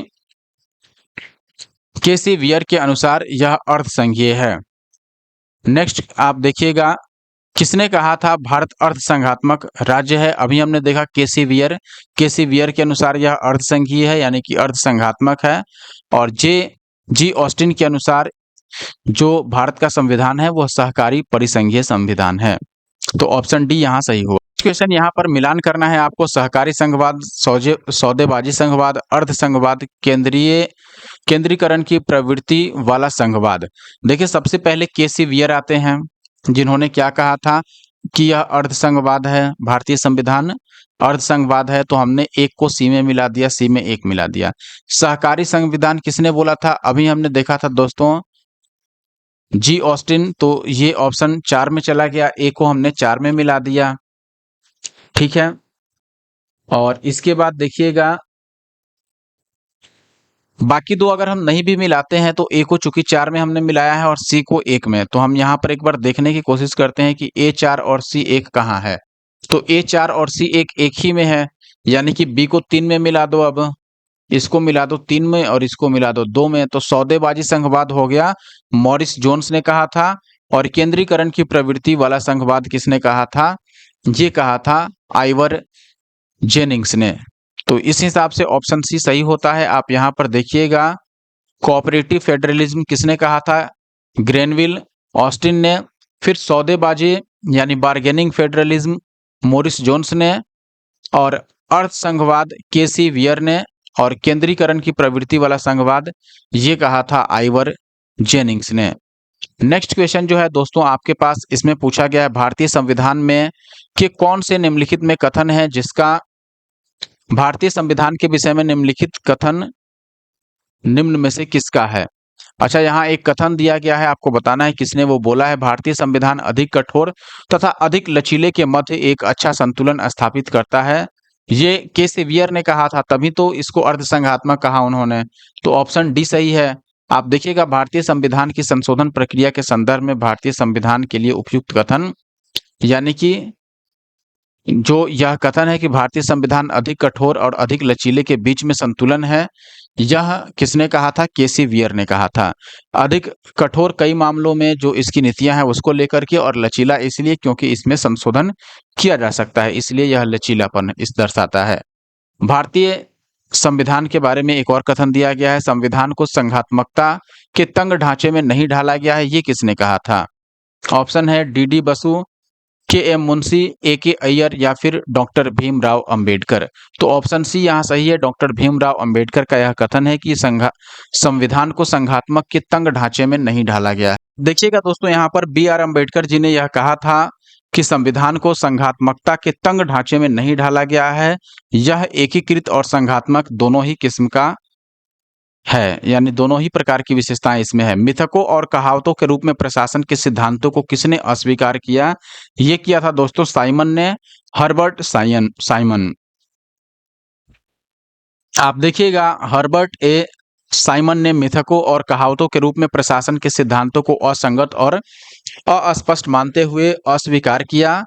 केसी वियर के अनुसार यह अर्ध संघीय है। नेक्स्ट आप देखिएगा, किसने कहा था भारत अर्ध संघात्मक राज्य है? अभी हमने देखा केसी वियर के अनुसार यह अर्ध संघीय है, यानी कि अर्ध संघात्मक है। और जी ऑस्टिन के अनुसार जो भारत का संविधान है वह सहकारी परिसंघीय संविधान है। तो ऑप्शन डी यहाँ सही हुआ। क्वेश्चन यहाँ पर मिलान करना है आपको, सहकारी संघवाद, सौदेबाजी संघवाद, अर्ध संघवाद, केंद्रीकरण की प्रवृत्ति वाला संघवाद। देखिए सबसे पहले केसी वियर आते हैं, जिन्होंने क्या कहा था कि यह अर्ध संघवाद है, भारतीय संविधान अर्ध संघवाद है, तो हमने एक को सी में मिला दिया, सी में एक मिला दिया। सहकारी संविधान किसने बोला था? अभी हमने देखा था दोस्तों जी ऑस्टिन, तो ये ऑप्शन 4 में चला गया, ए को हमने 4 में मिला दिया, ठीक है। और इसके बाद देखिएगा बाकी दो अगर हम नहीं भी मिलाते हैं तो ए को चूंकि 4 में हमने मिलाया है और सी को 1 में, तो हम यहाँ पर एक बार देखने की कोशिश करते हैं कि ए 4 और सी 1 कहाँ है। तो ए 4 और सी 1 एक ही में है, यानी कि बी को 3 में मिला दो, अब इसको मिला दो 3 में और इसको मिला दो 2 में, तो सौदेबाजी संघवाद हो गया, मॉरिस जोन्स ने कहा था। और केंद्रीकरण की प्रवृत्ति वाला संघवाद किसने कहा था? ये कहा था आइवर जेनिंग्स ने। तो इस हिसाब से ऑप्शन सी सही होता है। आप यहाँ पर देखिएगा, कोऑपरेटिव फेडरलिज्म किसने कहा था? ग्रेनविल ऑस्टिन ने। फिर सौदेबाजी यानी बार्गेनिंग फेडरलिज्म मॉरिस जोन्स ने। और अर्थ संघवाद केसी वियर ने। और केंद्रीकरण की प्रवृत्ति वाला संघवाद ये कहा था आइवर जेनिंग्स ने। नेक्स्ट क्वेश्चन जो है दोस्तों आपके पास, इसमें पूछा गया है भारतीय संविधान में कि कौन से निम्नलिखित में कथन है जिसका भारतीय संविधान के विषय में निम्नलिखित कथन निम्न में से किसका है? अच्छा, यहाँ एक कथन दिया गया है, आपको बताना है किसने वो बोला है। भारतीय संविधान अधिक कठोर तथा अधिक लचीले के मध्य एक अच्छा संतुलन स्थापित करता है, ये केसी वियर ने कहा था, तभी तो इसको अर्धसंघात्मक कहा उन्होंने। तो ऑप्शन डी सही है। आप देखिएगा, भारतीय संविधान की संशोधन प्रक्रिया के संदर्भ में भारतीय संविधान के लिए उपयुक्त कथन, यानी कि जो यह कथन है कि भारतीय संविधान अधिक कठोर और अधिक लचीले के बीच में संतुलन है, यह किसने कहा था? केसी वियर ने कहा था। अधिक कठोर कई मामलों में जो इसकी नीतियां हैं उसको लेकर के, और लचीला इसलिए क्योंकि इसमें संशोधन किया जा सकता है, इसलिए यह लचीलापन इस दर्शाता है। भारतीय संविधान के बारे में एक और कथन दिया गया है, संविधान को संघात्मकता के तंग ढांचे में नहीं ढाला गया है, ये किसने कहा था? ऑप्शन है डी बसु, के एम मुंशी, ए के अय्यर या फिर डॉक्टर भीमराव अंबेडकर। तो ऑप्शन सी यहाँ सही है, डॉक्टर भीमराव अंबेडकर का यह कथन है कि संविधान को संघात्मक के तंग ढांचे में नहीं ढाला गया है। देखिएगा दोस्तों, यहाँ पर बी आर अम्बेडकर जी ने यह कहा था कि संविधान को संघात्मकता के तंग ढांचे में नहीं ढाला गया है, यह एकीकृत और संघात्मक दोनों ही किस्म का है, यानी दोनों ही प्रकार की विशेषताएं इसमें है। मिथकों और कहावतों के रूप में प्रशासन के सिद्धांतों को किसने अस्वीकार किया? ये किया था दोस्तों साइमन ने, हर्बर्ट साइमन। आप देखिएगा, हर्बर्ट ए साइमन ने मिथकों और कहावतों के रूप में प्रशासन के सिद्धांतों को असंगत और अस्पष्ट मानते हुए अस्वीकार किया,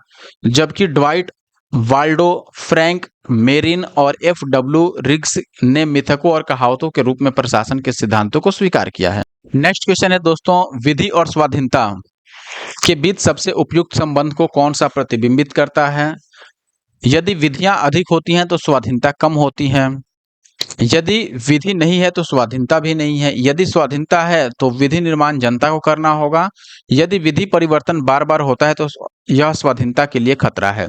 जबकि ड्वाइट वाल्डो, फ्रैंक मेरिन और एफ डब्ल्यू रिग्स ने मिथकों और कहावतों के रूप में प्रशासन के सिद्धांतों को स्वीकार किया है। नेक्स्ट क्वेश्चन है दोस्तों, विधि और स्वाधीनता के बीच सबसे उपयुक्त संबंध को कौन सा प्रतिबिंबित करता है? यदि विधियां अधिक होती हैं तो स्वाधीनता कम होती है। यदि विधि नहीं है तो स्वाधीनता भी नहीं है। यदि स्वाधीनता है तो विधि निर्माण जनता को करना होगा। यदि विधि परिवर्तन बार बार होता है तो यह स्वाधीनता के लिए खतरा है।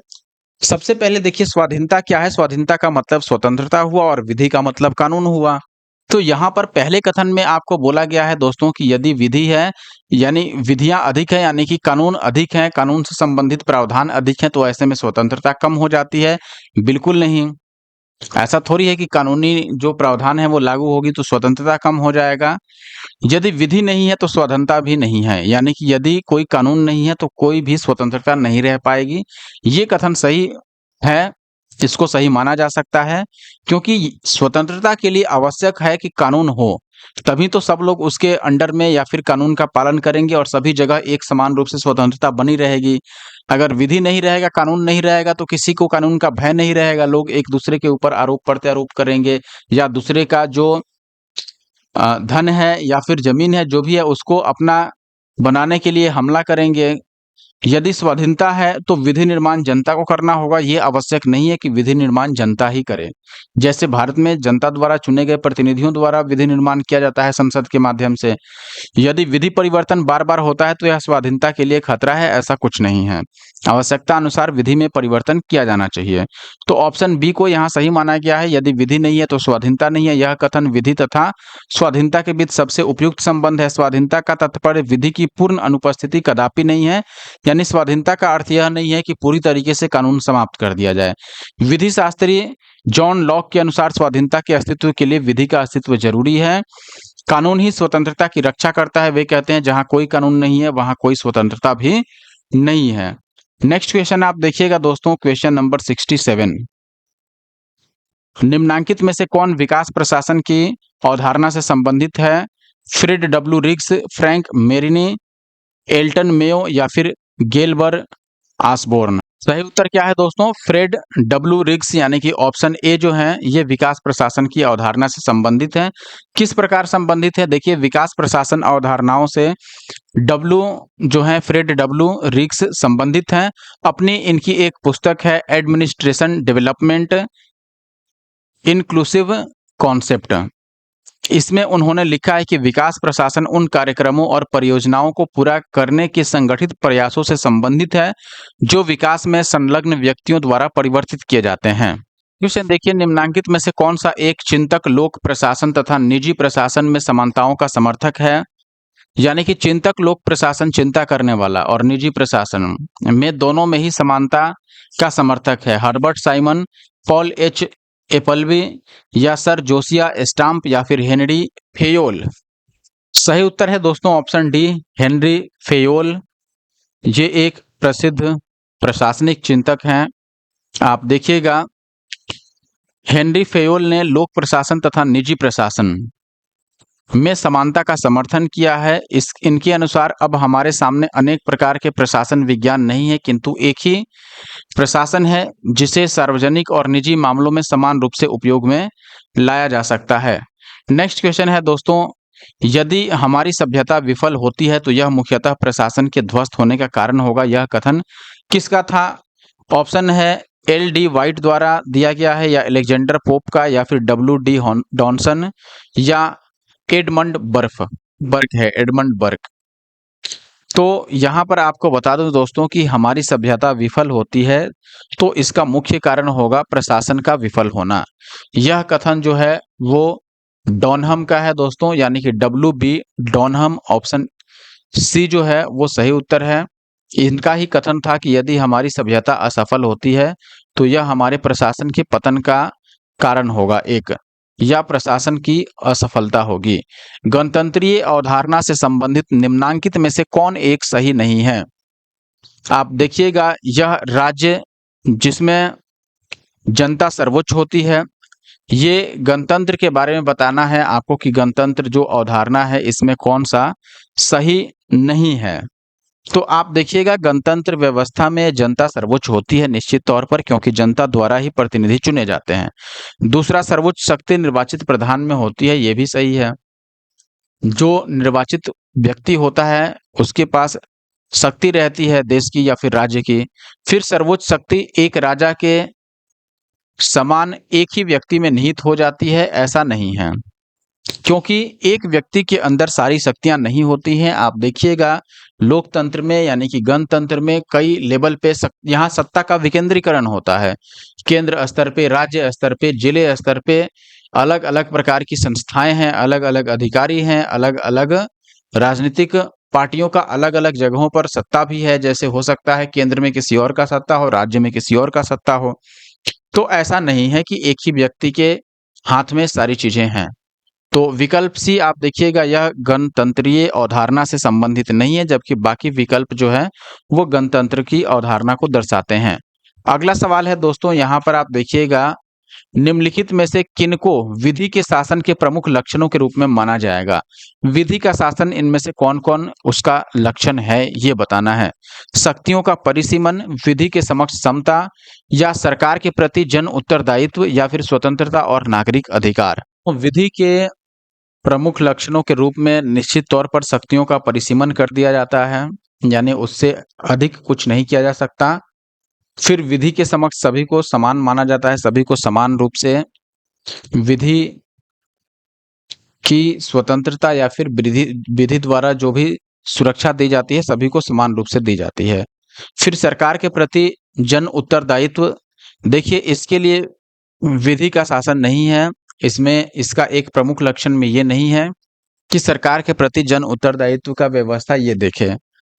सबसे पहले देखिए स्वाधीनता क्या है। स्वाधीनता का मतलब स्वतंत्रता हुआ और विधि का मतलब कानून हुआ। तो यहाँ पर पहले कथन में आपको बोला गया है दोस्तों कि यदि विधि है यानी विधियां अधिक है यानी कि कानून अधिक है, कानून से संबंधित प्रावधान अधिक है, तो ऐसे में स्वतंत्रता कम हो जाती है। बिल्कुल नहीं, ऐसा थोड़ी है कि कानूनी जो प्रावधान है वो लागू होगी तो स्वतंत्रता कम हो जाएगा। यदि विधि नहीं है तो स्वतंत्रता भी नहीं है, यानी कि यदि कोई कानून नहीं है तो कोई भी स्वतंत्रता नहीं रह पाएगी। ये कथन सही है, इसको सही माना जा सकता है, क्योंकि स्वतंत्रता के लिए आवश्यक है कि कानून हो, तभी तो सब लोग उसके अंडर में या फिर कानून का पालन करेंगे और सभी जगह एक समान रूप से स्वतंत्रता बनी रहेगी। अगर विधि नहीं रहेगा, कानून नहीं रहेगा तो किसी को कानून का भय नहीं रहेगा, लोग एक दूसरे के ऊपर आरोप प्रत्यारोप करेंगे या दूसरे का जो धन है या फिर जमीन है जो भी है उसको अपना बनाने के लिए हमला करेंगे। यदि स्वाधीनता है तो विधि निर्माण जनता को करना होगा, ये आवश्यक नहीं है कि विधि निर्माण जनता ही करे। जैसे भारत में जनता द्वारा चुने गए प्रतिनिधियों द्वारा विधि निर्माण किया जाता है संसद के माध्यम से। यदि विधि परिवर्तन बार बार होता है तो यह स्वाधीनता के लिए खतरा है, ऐसा कुछ नहीं है। आवश्यकता अनुसार विधि में परिवर्तन किया जाना चाहिए। तो ऑप्शन बी को यहाँ सही माना गया है। यदि विधि नहीं है तो स्वाधीनता नहीं है। यह कथन विधि तथा स्वाधीनता के बीच सबसे उपयुक्त संबंध है। स्वाधीनता का तात्पर्य विधि की पूर्ण अनुपस्थिति कदापि नहीं है, यानी स्वाधीनता का अर्थ यह नहीं है कि पूरी तरीके से कानून समाप्त कर दिया जाए। विधि शास्त्री जॉन लॉक के अनुसार स्वाधीनता के अस्तित्व के लिए विधि का अस्तित्व जरूरी है। कानून ही स्वतंत्रता की रक्षा करता है। वे कहते हैं जहां कोई कानून नहीं है वहां कोई स्वतंत्रता भी नहीं है। नेक्स्ट क्वेश्चन आप देखिएगा दोस्तों, क्वेश्चन नंबर 67। निम्नांकित में से कौन विकास प्रशासन की अवधारणा से संबंधित है? Fred W Riggs, Frank Marini, Elton Mayo या फिर गेलबर आसबोर्न? सही उत्तर क्या है दोस्तों? फ्रेड डब्ल्यू रिग्स, यानी कि ऑप्शन ए जो है ये विकास प्रशासन की अवधारणा से संबंधित है। किस प्रकार संबंधित है? देखिए विकास प्रशासन अवधारणाओं से डब्ल्यू जो है फ्रेड डब्ल्यू रिग्स संबंधित हैं। अपनी इनकी एक पुस्तक है एडमिनिस्ट्रेशन डेवलपमेंट इंक्लूसिव कॉन्सेप्ट। इसमें उन्होंने लिखा है कि विकास प्रशासन उन कार्यक्रमों और परियोजनाओं को पूरा करने के संगठित प्रयासों से संबंधित है जो विकास में संलग्न व्यक्तियों द्वारा परिवर्तित किए जाते हैं। क्वेश्चन देखिए, निम्नांकित में से कौन सा एक चिंतक लोक प्रशासन तथा निजी प्रशासन में समानताओं का समर्थक है? यानी कि चिंतक लोक प्रशासन चिंता करने वाला और निजी प्रशासन में दोनों में ही समानता का समर्थक है। हर्बर्ट साइमन, पॉल एच एपलबी या सर जोसिया स्टाम्प या फिर हेनरी फेयोल? सही उत्तर है दोस्तों ऑप्शन डी, हेनरी फेयोल। ये एक प्रसिद्ध प्रशासनिक चिंतक हैं। आप देखिएगा हेनरी फेयोल ने लोक प्रशासन तथा निजी प्रशासन में समानता का समर्थन किया है। इनके अनुसार अब हमारे सामने अनेक प्रकार के प्रशासन विज्ञान नहीं है, किंतु एक ही प्रशासन है जिसे सार्वजनिक और निजी मामलों में समान रूप से उपयोग में लाया जा सकता है। नेक्स्ट क्वेश्चन है दोस्तों, यदि हमारी सभ्यता विफल होती है तो यह मुख्यतः प्रशासन के ध्वस्त होने का कारण होगा। यह कथन किसका था? ऑप्शन है एल डी वाइट द्वारा दिया गया है या एलेक्जेंडर पोप का या फिर डब्ल्यू डी डॉनसन या एडमंड बर्ग है, एडमंड बर्ग। तो यहाँ पर आपको बता दूं दोस्तों कि हमारी सभ्यता विफल होती है तो इसका मुख्य कारण होगा प्रशासन का विफल होना। यह कथन जो है वो डॉनहम का है दोस्तों, यानी कि डब्ल्यू बी डॉनहम। ऑप्शन सी जो है वो सही उत्तर है। इनका ही कथन था कि यदि हमारी सभ्यता असफल होती है तो यह हमारे प्रशासन के पतन का कारण होगा एक, या प्रशासन की असफलता होगी। गणतंत्रीय अवधारणा से संबंधित निम्नांकित में से कौन एक सही नहीं है? आप देखिएगा यह राज्य जिसमें जनता सर्वोच्च होती है। ये गणतंत्र के बारे में बताना है आपको कि गणतंत्र जो अवधारणा है इसमें कौन सा सही नहीं है। तो आप देखिएगा गणतंत्र व्यवस्था में जनता सर्वोच्च होती है निश्चित तौर पर, क्योंकि जनता द्वारा ही प्रतिनिधि चुने जाते हैं। दूसरा, सर्वोच्च शक्ति निर्वाचित प्रधान में होती है, ये भी सही है। जो निर्वाचित व्यक्ति होता है उसके पास शक्ति रहती है देश की या फिर राज्य की, फिर सर्वोच्च शक्ति एक राजा के समान एक ही व्यक्ति में निहित हो जाती है, ऐसा नहीं है। क्योंकि एक व्यक्ति के अंदर सारी शक्तियां नहीं होती हैं। आप देखिएगा लोकतंत्र में यानी कि गणतंत्र में कई लेवल पे यहाँ सत्ता का विकेंद्रीकरण होता है। केंद्र स्तर पे, राज्य स्तर पे, जिले स्तर पे अलग अलग प्रकार की संस्थाएं हैं, अलग अलग अधिकारी हैं, अलग अलग राजनीतिक पार्टियों का अलग अलग जगहों पर सत्ता भी है। जैसे हो सकता है केंद्र में किसी और का सत्ता हो, राज्य में किसी और का सत्ता हो। तो ऐसा नहीं है कि एक ही व्यक्ति के हाथ में सारी चीजें हैं। तो विकल्प सी आप देखिएगा यह गणतंत्रीय अवधारणा से संबंधित नहीं है, जबकि बाकी विकल्प जो है वो गणतंत्र की अवधारणा को दर्शाते हैं। अगला सवाल है दोस्तों, यहाँ पर आप देखिएगा निम्नलिखित में से किनको विधि के शासन के प्रमुख लक्षणों के रूप में माना जाएगा। विधि का शासन इनमें से कौन कौन उसका लक्षण है ये बताना है। शक्तियों का परिसीमन, विधि के समक्ष समता, या सरकार के प्रति जन उत्तरदायित्व, या फिर स्वतंत्रता और नागरिक अधिकार। तो विधि के प्रमुख लक्षणों के रूप में निश्चित तौर पर शक्तियों का परिसीमन कर दिया जाता है, यानी उससे अधिक कुछ नहीं किया जा सकता। फिर विधि के समक्ष सभी को समान माना जाता है, सभी को समान रूप से विधि की स्वतंत्रता या फिर विधि विधि द्वारा जो भी सुरक्षा दी जाती है सभी को समान रूप से दी जाती है। फिर सरकार के प्रति जन उत्तरदायित्व, देखिए इसके लिए विधि का शासन नहीं है, इसमें इसका एक प्रमुख लक्षण में ये नहीं है कि सरकार के प्रति जन उत्तरदायित्व का व्यवस्था ये देखे।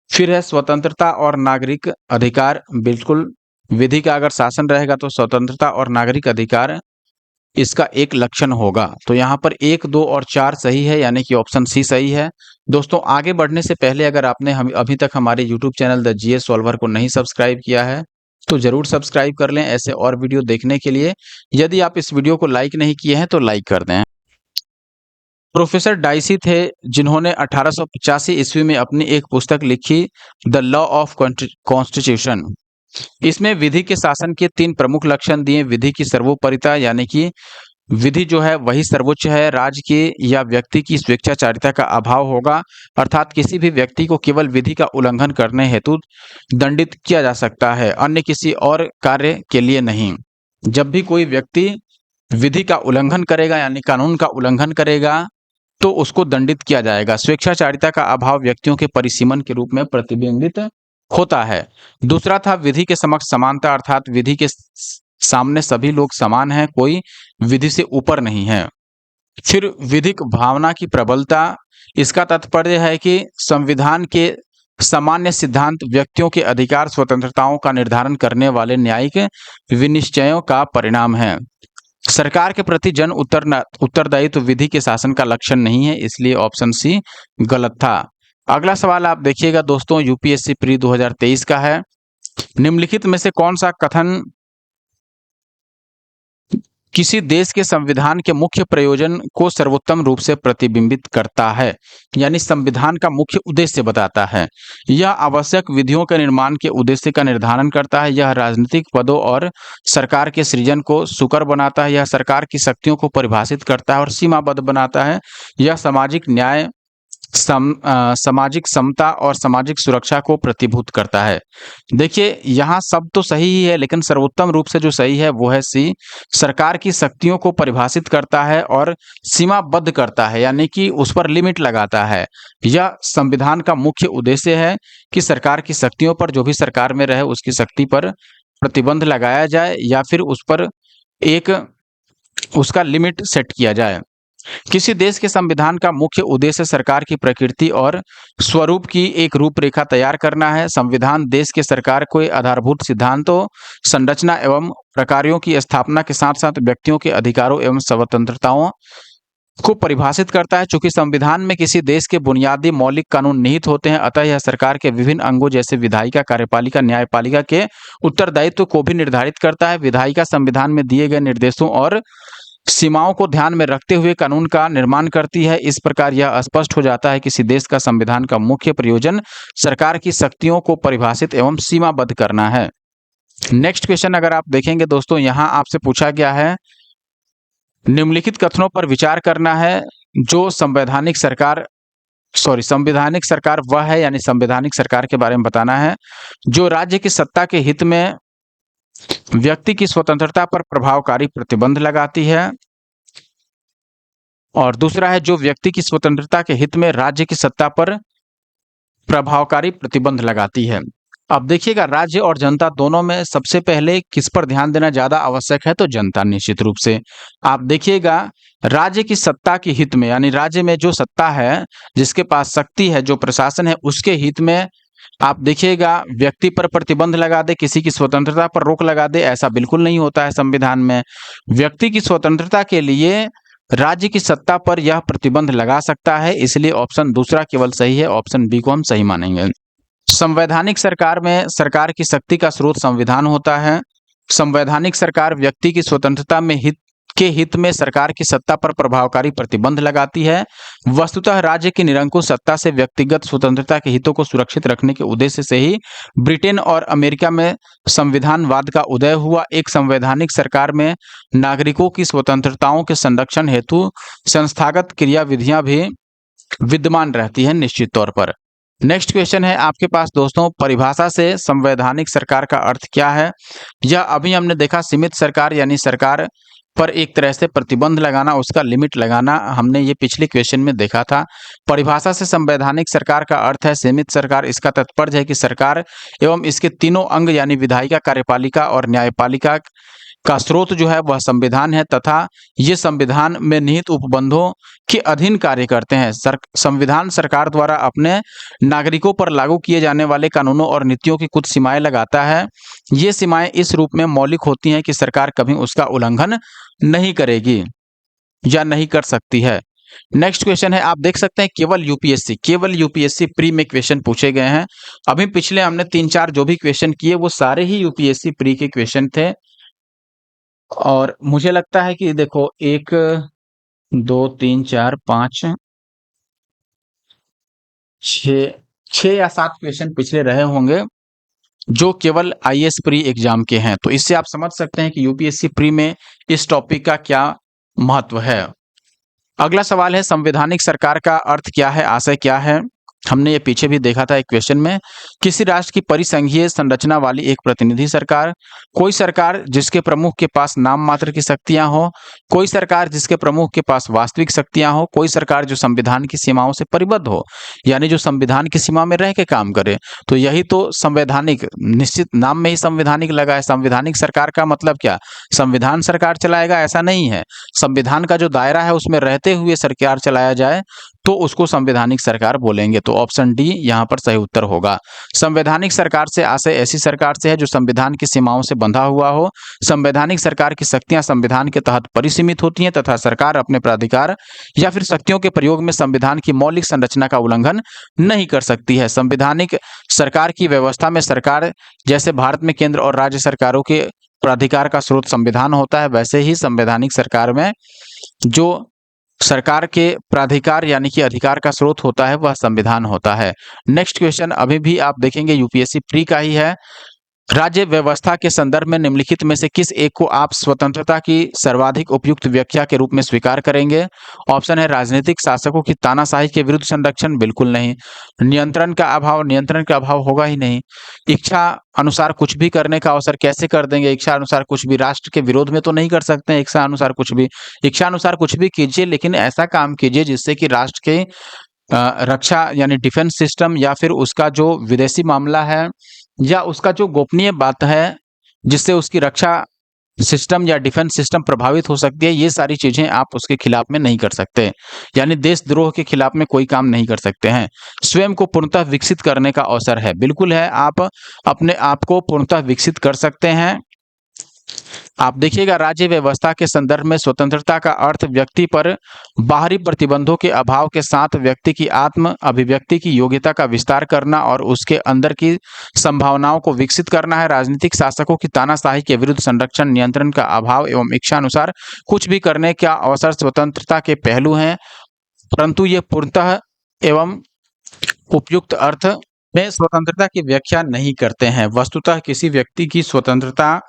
फिर है स्वतंत्रता और नागरिक अधिकार, बिल्कुल विधि का अगर शासन रहेगा तो स्वतंत्रता और नागरिक अधिकार इसका एक लक्षण होगा। तो यहाँ पर 1, 2 और 4 सही है, यानी कि ऑप्शन सी सही है। दोस्तों आगे बढ़ने से पहले अगर आपने अभी तक हमारे YouTube channel the GS solver को नहीं सब्सक्राइब किया है तो जरूर सब्सक्राइब कर लें ऐसे और वीडियो देखने के लिए। यदि आप इस वीडियो को लाइक नहीं किए हैं तो लाइक कर दें। प्रोफेसर डाइसी थे जिन्होंने 1885 ईस्वी में अपनी एक पुस्तक लिखी, द लॉ ऑफ कॉन्स्टिट्यूशन। इसमें विधि के शासन के 3 प्रमुख लक्षण दिए। विधि की सर्वोपरिता, यानी कि विधि जो है वही सर्वोच्च है, राज्य की या व्यक्ति की स्वेच्छाचारिता का अभाव होगा, अर्थात किसी भी व्यक्ति को केवल विधि का उल्लंघन करने हेतु दंडित किया जा सकता है, अन्य किसी और कार्य के लिए नहीं। जब भी कोई व्यक्ति विधि का उल्लंघन करेगा यानी कानून का उल्लंघन करेगा तो उसको दंडित किया जाएगा। स्वेच्छाचारिता का अभाव व्यक्तियों के परिसीमन के रूप में प्रतिबिंबित होता है। दूसरा था विधि के समक्ष समानता, अर्थात विधि के सामने सभी लोग समान हैं, कोई विधि से ऊपर नहीं है। फिर विधिक भावना की प्रबलता, इसका तात्पर्य है कि संविधान के सामान्य सिद्धांत व्यक्तियों के अधिकार स्वतंत्रताओं का निर्धारण करने वाले न्यायिक विनिश्चयों का परिणाम है। सरकार के प्रति जन उत्तरदायित्व विधि के शासन का लक्षण नहीं है, इसलिए ऑप्शन सी गलत था। अगला सवाल आप देखिएगा दोस्तों, यूपीएससी प्री 2023 का है। निम्नलिखित में से कौन सा कथन किसी देश के संविधान के मुख्य प्रयोजन को सर्वोत्तम रूप से प्रतिबिंबित करता है, यानी संविधान का मुख्य उद्देश्य बताता है। यह आवश्यक विधियों के निर्माण के उद्देश्य का निर्धारण करता है। यह राजनीतिक पदों और सरकार के सृजन को सुकर बनाता है। यह सरकार की शक्तियों को परिभाषित करता है और सीमाबद्ध बनाता है। यह सामाजिक न्याय, सामाजिक समता और सामाजिक सुरक्षा को प्रतिभूत करता है। देखिए यहाँ सब तो सही ही है, लेकिन सर्वोत्तम रूप से जो सही है वो है सी, सरकार की शक्तियों को परिभाषित करता है और सीमाबद्ध करता है, यानी कि उस पर लिमिट लगाता है। यह संविधान का मुख्य उद्देश्य है कि सरकार की शक्तियों पर, जो भी सरकार में रहे उसकी शक्ति पर प्रतिबंध लगाया जाए या फिर उस पर एक उसका लिमिट सेट किया जाए। किसी देश के संविधान का मुख्य उद्देश्य सरकार की प्रकृति और स्वरूप की एक रूपरेखा तैयार करना है। संविधान देश के सरकार को आधारभूत सिद्धांतों, संरचना एवं प्रकारों की स्थापना के साथ साथ व्यक्तियों के अधिकारों एवं स्वतंत्रताओं को परिभाषित करता है। चूंकि संविधान में किसी देश के बुनियादी मौलिक कानून निहित होते हैं, अतः यह सरकार के विभिन्न अंगों जैसे विधायिका, कार्यपालिका, न्यायपालिका के उत्तरदायित्व को भी निर्धारित करता है। विधायिका संविधान में दिए गए निर्देशों और सीमाओं को ध्यान में रखते हुए कानून का निर्माण करती है। इस प्रकार यह स्पष्ट हो जाता है कि किसी देश का संविधान का मुख्य प्रयोजन सरकार की शक्तियों को परिभाषित एवं सीमाबद्ध करना है। नेक्स्ट क्वेश्चन अगर आप देखेंगे दोस्तों, यहाँ आपसे पूछा गया है निम्नलिखित कथनों पर विचार करना है जो संवैधानिक सरकार संवैधानिक सरकार वह है, यानी संवैधानिक सरकार के बारे में बताना है, जो राज्य की सत्ता के हित में व्यक्ति की स्वतंत्रता पर प्रभावकारी प्रतिबंध लगाती है। और दूसरा है जो व्यक्ति की स्वतंत्रता के हित में राज्य की सत्ता पर प्रभावकारी प्रतिबंध लगाती है। अब देखिएगा, राज्य और जनता दोनों में सबसे पहले किस पर ध्यान देना ज्यादा आवश्यक है, तो जनता निश्चित रूप से। आप देखिएगा, राज्य की सत्ता के हित में, यानी राज्य में जो सत्ता है, जिसके पास शक्ति है, जो प्रशासन है, उसके हित में आप देखिएगा व्यक्ति पर प्रतिबंध लगा दे, किसी की स्वतंत्रता पर रोक लगा दे, ऐसा बिल्कुल नहीं होता है संविधान में। व्यक्ति की स्वतंत्रता के लिए राज्य की सत्ता पर यह प्रतिबंध लगा सकता है, इसलिए ऑप्शन दूसरा केवल सही है, ऑप्शन बी को हम सही मानेंगे। संवैधानिक सरकार में सरकार की शक्ति का स्रोत संविधान होता है। संवैधानिक सरकार व्यक्ति की स्वतंत्रता में हित में सरकार की सत्ता पर प्रभावकारी प्रतिबंध लगाती है। वस्तुतः राज्य की निरंकुश सत्ता से व्यक्तिगत स्वतंत्रता के हितों को सुरक्षित रखने के उद्देश्य से ही ब्रिटेन और अमेरिका में संविधानवाद का उदय हुआ। एक संवैधानिक सरकार में नागरिकों की स्वतंत्रताओं के संरक्षण हेतु संस्थागत क्रियाविधियां भी विद्यमान रहती हैं निश्चित तौर पर। नेक्स्ट क्वेश्चन है आपके पास दोस्तों, परिभाषा से संवैधानिक सरकार का अर्थ क्या है। यह अभी हमने देखा सीमित सरकार, यानी सरकार पर एक तरह से प्रतिबंध लगाना, उसका लिमिट लगाना, हमने ये पिछले क्वेश्चन में देखा था। परिभाषा से संवैधानिक सरकार का अर्थ है सीमित सरकार। इसका तात्पर्य है कि सरकार एवं इसके तीनों अंग यानी विधायिका, कार्यपालिका और न्यायपालिका का स्रोत जो है वह संविधान है तथा ये संविधान में निहित उपबंधों के अधीन कार्य करते हैं। संविधान सरकार द्वारा अपने नागरिकों पर लागू किए जाने वाले कानूनों और नीतियों की कुछ सीमाएं लगाता है। ये सीमाएं इस रूप में मौलिक होती हैं कि सरकार कभी उसका उल्लंघन नहीं करेगी या नहीं कर सकती है। नेक्स्ट क्वेश्चन है, आप देख सकते हैं केवल यूपीएससी प्री में क्वेश्चन पूछे गए हैं। अभी पिछले हमने 3-4 जो भी क्वेश्चन किए वो सारे ही यूपीएससी प्री के क्वेश्चन थे। और मुझे लगता है कि देखो 1 2 3 4 5 6 या 7 क्वेश्चन पिछले रहे होंगे जो केवल आईएएस प्री एग्जाम के हैं। तो इससे आप समझ सकते हैं कि यूपीएससी प्री में इस टॉपिक का क्या महत्व है। अगला सवाल है, संवैधानिक सरकार का अर्थ क्या है, आशय क्या है। हमने ये पीछे भी देखा था एक क्वेश्चन में। किसी राष्ट्र की परिसंघीय संरचना वाली एक प्रतिनिधि सरकार, कोई सरकार जिसके प्रमुख के पास नाम मात्र की शक्तियां हो, कोई सरकार जिसके प्रमुख के पास वास्तविक शक्तियां हो, कोई सरकार जो संविधान की सीमाओं से परिबद्ध हो, यानी जो संविधान की सीमा में रह के काम करे। तो यही तो संवैधानिक, निश्चित नाम में ही संवैधानिक लगा है। संवैधानिक सरकार का मतलब क्या, संविधान सरकार चलाएगा ऐसा नहीं है। संविधान का जो दायरा है उसमें रहते हुए सरकार चलाया जाए तो उसको संवैधानिक सरकार बोलेंगे। तो ऑप्शन डी यहाँ पर सही उत्तर होगा। संवैधानिक सरकार से आशय ऐसी सरकार से है जो संविधान की सीमाओं से बंधा हुआ हो। संवैधानिक सरकार की शक्तियां संविधान के तहत परिसीमित होती हैं तथा सरकार अपने प्राधिकार या फिर शक्तियों के प्रयोग में संविधान की मौलिक संरचना का उल्लंघन नहीं कर सकती है। संवैधानिक सरकार की व्यवस्था में सरकार, जैसे भारत में केंद्र और राज्य सरकारों के प्राधिकार का स्रोत संविधान होता है, वैसे ही संवैधानिक सरकार में जो सरकार के प्राधिकार यानी कि अधिकार का स्रोत होता है वह संविधान होता है। नेक्स्ट क्वेश्चन अभी भी आप देखेंगे यूपीएससी प्री का ही है। राज्य व्यवस्था के संदर्भ में निम्नलिखित में से किस एक को आप स्वतंत्रता की सर्वाधिक उपयुक्त व्याख्या के रूप में स्वीकार करेंगे। ऑप्शन है राजनीतिक शासकों की तानाशाही के विरुद्ध संरक्षण, बिल्कुल नहीं। नियंत्रण का अभाव होगा ही नहीं। इच्छा अनुसार कुछ भी करने का अवसर, कैसे कर देंगे इच्छा अनुसार कुछ भी, राष्ट्र के विरोध में तो नहीं कर सकते हैं इच्छा अनुसार कुछ भी। इच्छा अनुसार कुछ भी कीजिए, लेकिन ऐसा काम कीजिए जिससे कि राष्ट्र के रक्षा यानी डिफेंस सिस्टम या फिर उसका जो विदेशी मामला है या उसका जो गोपनीय बात है जिससे उसकी रक्षा सिस्टम या डिफेंस सिस्टम प्रभावित हो सकती है, ये सारी चीजें आप उसके खिलाफ में नहीं कर सकते। यानी देशद्रोह के खिलाफ में कोई काम नहीं कर सकते हैं। स्वयं को पूर्णतः विकसित करने का अवसर है, बिल्कुल है, आप अपने आप को पूर्णतः विकसित कर सकते हैं। आप देखिएगा राज्य व्यवस्था के संदर्भ में स्वतंत्रता का अर्थ व्यक्ति पर बाहरी प्रतिबंधों के अभाव के साथ व्यक्ति की आत्म अभिव्यक्ति की योग्यता का विस्तार करना और उसके अंदर की संभावनाओं को विकसित करना है। राजनीतिक शासकों की तानाशाही के विरुद्ध संरक्षण, नियंत्रण का अभाव एवं इच्छा अनुसार कुछ भी करने का अवसर स्वतंत्रता के पहलू हैं, परंतु ये पूर्णतः एवं उपयुक्त अर्थ में स्वतंत्रता की व्याख्या नहीं करते हैं। वस्तुतः किसी व्यक्ति की स्वतंत्रता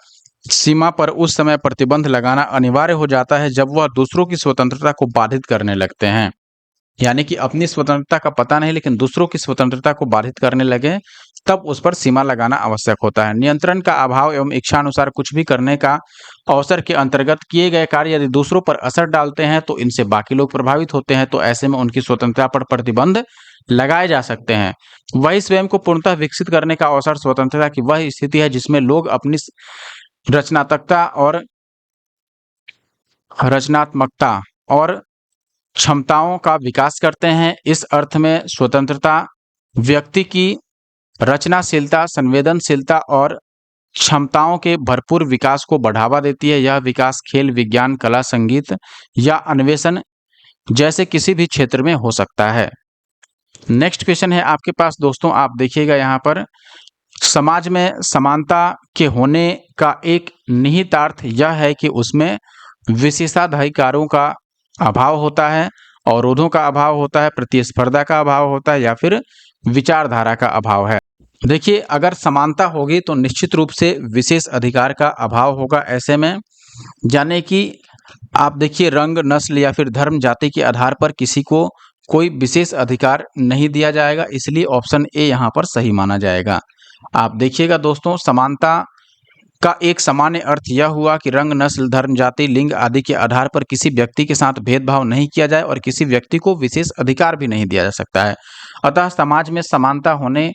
सीमा पर उस समय प्रतिबंध लगाना अनिवार्य हो जाता है जब वह दूसरों की स्वतंत्रता को बाधित करने लगते हैं। यानी कि अपनी स्वतंत्रता का पता नहीं लेकिन दूसरों की स्वतंत्रता को बाधित करने लगे, तब उस पर सीमा लगाना आवश्यक होता है। नियंत्रण का अभाव एवं इच्छानुसार कुछ भी करने का अवसर के अंतर्गत किए गए कार्य यदि दूसरों पर असर डालते हैं तो इनसे बाकी लोग प्रभावित होते हैं, तो ऐसे में उनकी स्वतंत्रता पर प्रतिबंध लगाए जा सकते हैं। वही स्वयं को पूर्णतः विकसित करने का अवसर स्वतंत्रता की वह स्थिति है जिसमें लोग अपनी रचनात्मकता और क्षमताओं का विकास करते हैं। इस अर्थ में स्वतंत्रता व्यक्ति की रचनाशीलता, संवेदनशीलता और क्षमताओं के भरपूर विकास को बढ़ावा देती है। यह विकास खेल, विज्ञान, कला, संगीत या अन्वेषण जैसे किसी भी क्षेत्र में हो सकता है। नेक्स्ट क्वेश्चन है आपके पास दोस्तों, आप देखिएगा यहाँ पर, समाज में समानता के होने का एक निहितार्थ यह है कि उसमें विशेषाधिकारों का अभाव होता है, अवरोधों का अभाव होता है, प्रतिस्पर्धा का अभाव होता है या फिर विचारधारा का अभाव है। देखिए, अगर समानता होगी तो निश्चित रूप से विशेष अधिकार का अभाव होगा। ऐसे में यानी कि आप देखिए, रंग, नस्ल या फिर धर्म, जाति के आधार पर किसी को कोई विशेष अधिकार नहीं दिया जाएगा, इसलिए ऑप्शन ए यहाँ पर सही माना जाएगा। आप देखिएगा दोस्तों, समानता का एक सामान्य अर्थ यह हुआ कि रंग, नस्ल, धर्म, जाति, लिंग आदि के आधार पर किसी व्यक्ति के साथ भेदभाव नहीं किया जाए और किसी व्यक्ति को विशेष अधिकार भी नहीं दिया जा सकता है। अतः समाज में समानता होने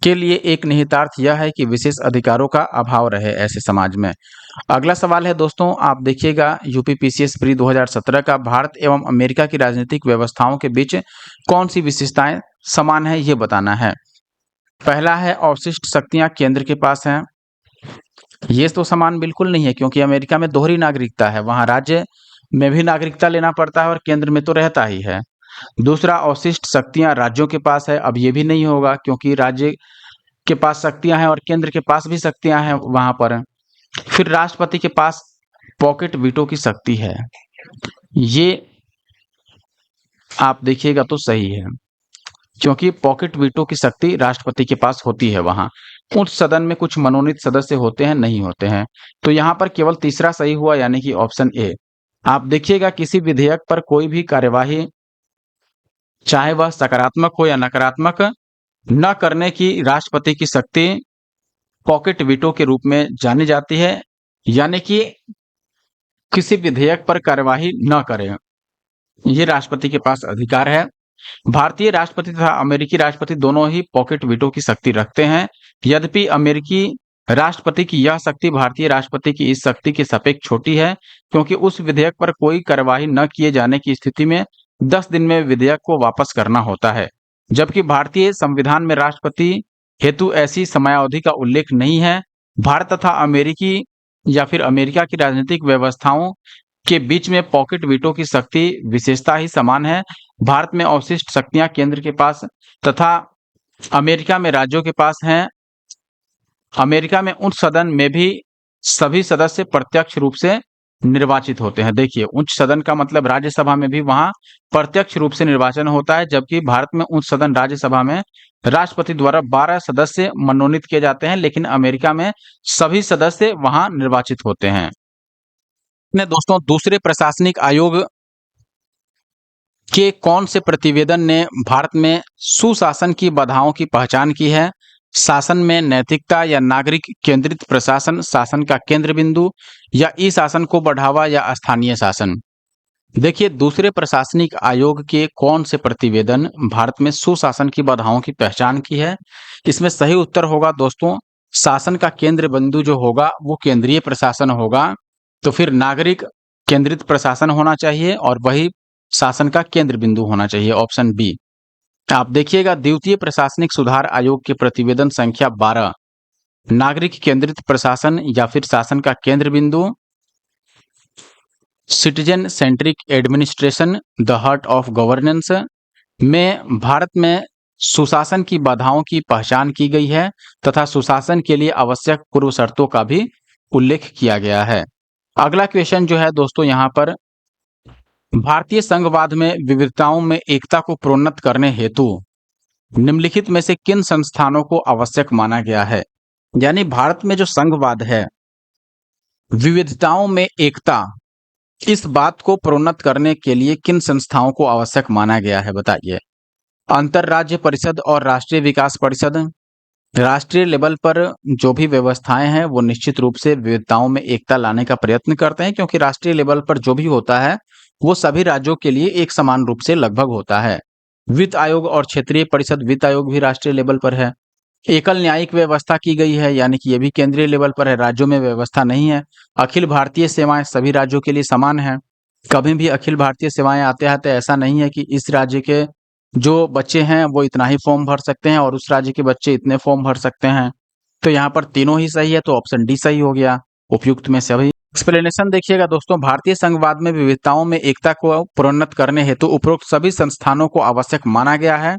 के लिए एक निहितार्थ यह है कि विशेष अधिकारों का अभाव रहे ऐसे समाज में। अगला सवाल है दोस्तों, आप देखिएगा, यूपीपीसीएस प्री 2017 का, भारत एवं अमेरिका की राजनीतिक व्यवस्थाओं के बीच कौन सी विशेषताएं समान है, ये बताना है। पहला है, अवशिष्ट शक्तियां केंद्र के पास हैं। ये तो समान बिल्कुल नहीं है, क्योंकि अमेरिका में दोहरी नागरिकता है, वहां राज्य में भी नागरिकता लेना पड़ता है और केंद्र में तो रहता ही है। दूसरा, अवशिष्ट शक्तियां राज्यों के पास है, अब ये भी नहीं होगा क्योंकि राज्य के पास शक्तियां हैं और केंद्र के पास भी शक्तियां हैं वहां पर। फिर राष्ट्रपति के पास पॉकेट वीटो की शक्ति है, ये आप देखिएगा तो सही है, क्योंकि पॉकेट वीटो की शक्ति राष्ट्रपति के पास होती है। वहां उच्च सदन में कुछ मनोनीत सदस्य होते हैं, नहीं होते हैं, तो यहाँ पर केवल तीसरा सही हुआ, यानी कि ऑप्शन ए। आप देखिएगा, किसी विधेयक पर कोई भी कार्यवाही, चाहे वह सकारात्मक हो या नकारात्मक, न करने की राष्ट्रपति की शक्ति पॉकेट वीटो के रूप में जानी जाती है, यानी कि किसी विधेयक पर कार्यवाही न करें, ये राष्ट्रपति के पास अधिकार है। भारतीय राष्ट्रपति तथा अमेरिकी राष्ट्रपति दोनों ही पॉकेट वीटो की शक्ति रखते हैं। यद्यपि अमेरिकी राष्ट्रपति की यह शक्ति भारतीय राष्ट्रपति की इस शक्ति के सापेक्ष छोटी है, क्योंकि उस विधेयक पर कोई कार्यवाही न किए जाने की स्थिति में 10 दिन में विधेयक को वापस करना होता है, जबकि भारतीय संविधान में राष्ट्रपति हेतु ऐसी समयावधि का उल्लेख नहीं है। भारत तथा अमेरिकी या फिर अमेरिका की राजनीतिक व्यवस्थाओं के बीच में पॉकेट वीटो की शक्ति विशेषता ही समान है। भारत में अवशिष्ट शक्तियां केंद्र के पास तथा अमेरिका में राज्यों के पास हैं। अमेरिका में उच्च सदन में भी सभी सदस्य प्रत्यक्ष रूप से निर्वाचित होते हैं। देखिए, उच्च सदन का मतलब राज्यसभा में भी वहां प्रत्यक्ष रूप से निर्वाचन होता है, जबकि भारत में उच्च सदन राज्यसभा में राष्ट्रपति द्वारा 12 सदस्य मनोनीत किए जाते हैं, लेकिन अमेरिका में सभी सदस्य वहां निर्वाचित होते हैं। ने दोस्तों, दूसरे प्रशासनिक आयोग के कौन से प्रतिवेदन ने भारत में सुशासन की बाधाओं की पहचान की है? शासन में नैतिकता या नागरिक केंद्रित प्रशासन, शासन का केंद्र बिंदु या ई शासन को बढ़ावा या स्थानीय शासन? देखिए, दूसरे प्रशासनिक आयोग के कौन से प्रतिवेदन भारत में सुशासन की बाधाओं की पहचान की है? इसमें सही उत्तर होगा दोस्तों, शासन का केंद्र बिंदु जो होगा वो केंद्रीय प्रशासन होगा, तो फिर नागरिक केंद्रित प्रशासन होना चाहिए और वही शासन का केंद्र बिंदु होना चाहिए, ऑप्शन बी। आप देखिएगा, द्वितीय प्रशासनिक सुधार आयोग के प्रतिवेदन संख्या 12, नागरिक केंद्रित प्रशासन या फिर शासन का केंद्र बिंदु, citizen centric administration the heart of governance में भारत में सुशासन की बाधाओं की पहचान की गई है तथा सुशासन के लिए आवश्यक पूर्व शर्तों का भी उल्लेख किया गया है। अगला क्वेश्चन जो है दोस्तों, यहाँ पर भारतीय संघवाद में विविधताओं में एकता को प्रोन्नत करने हेतु निम्नलिखित में से किन संस्थानों को आवश्यक माना गया है? यानी भारत में जो संघवाद है, विविधताओं में एकता इस बात को प्रोन्नत करने के लिए किन संस्थाओं को आवश्यक माना गया है, बताइए। अंतरराज्य परिषद और राष्ट्रीय विकास परिषद। राष्ट्रीय लेवल पर जो भी व्यवस्थाएं हैं वो निश्चित रूप से विविधताओं में एकता लाने का प्रयत्न करते हैं, क्योंकि राष्ट्रीय लेवल पर जो भी होता है वो सभी राज्यों के लिए एक समान रूप से लगभग होता है। वित्त आयोग और क्षेत्रीय परिषद। वित्त आयोग भी राष्ट्रीय लेवल पर है। एकल न्यायिक व्यवस्था की गई है, यानी कि ये भी केंद्रीय लेवल पर है, राज्यों में व्यवस्था नहीं है। अखिल भारतीय सेवाएं सभी राज्यों के लिए समान है। कभी भी अखिल भारतीय सेवाएं आते हैं तो ऐसा नहीं है कि इस राज्य के जो बच्चे हैं वो इतना ही फॉर्म भर सकते हैं और उस राज्य के बच्चे इतने फॉर्म भर सकते हैं। तो यहाँ पर तीनों ही सही है, तो ऑप्शन डी सही हो गया उपयुक्त में से। अभी एक्सप्लेनेशन देखिएगा दोस्तों। भारतीय संघवाद में विविधताओं में एकता को प्रोन्नत करने हेतु उपरोक्त सभी संस्थानों को आवश्यक माना गया है।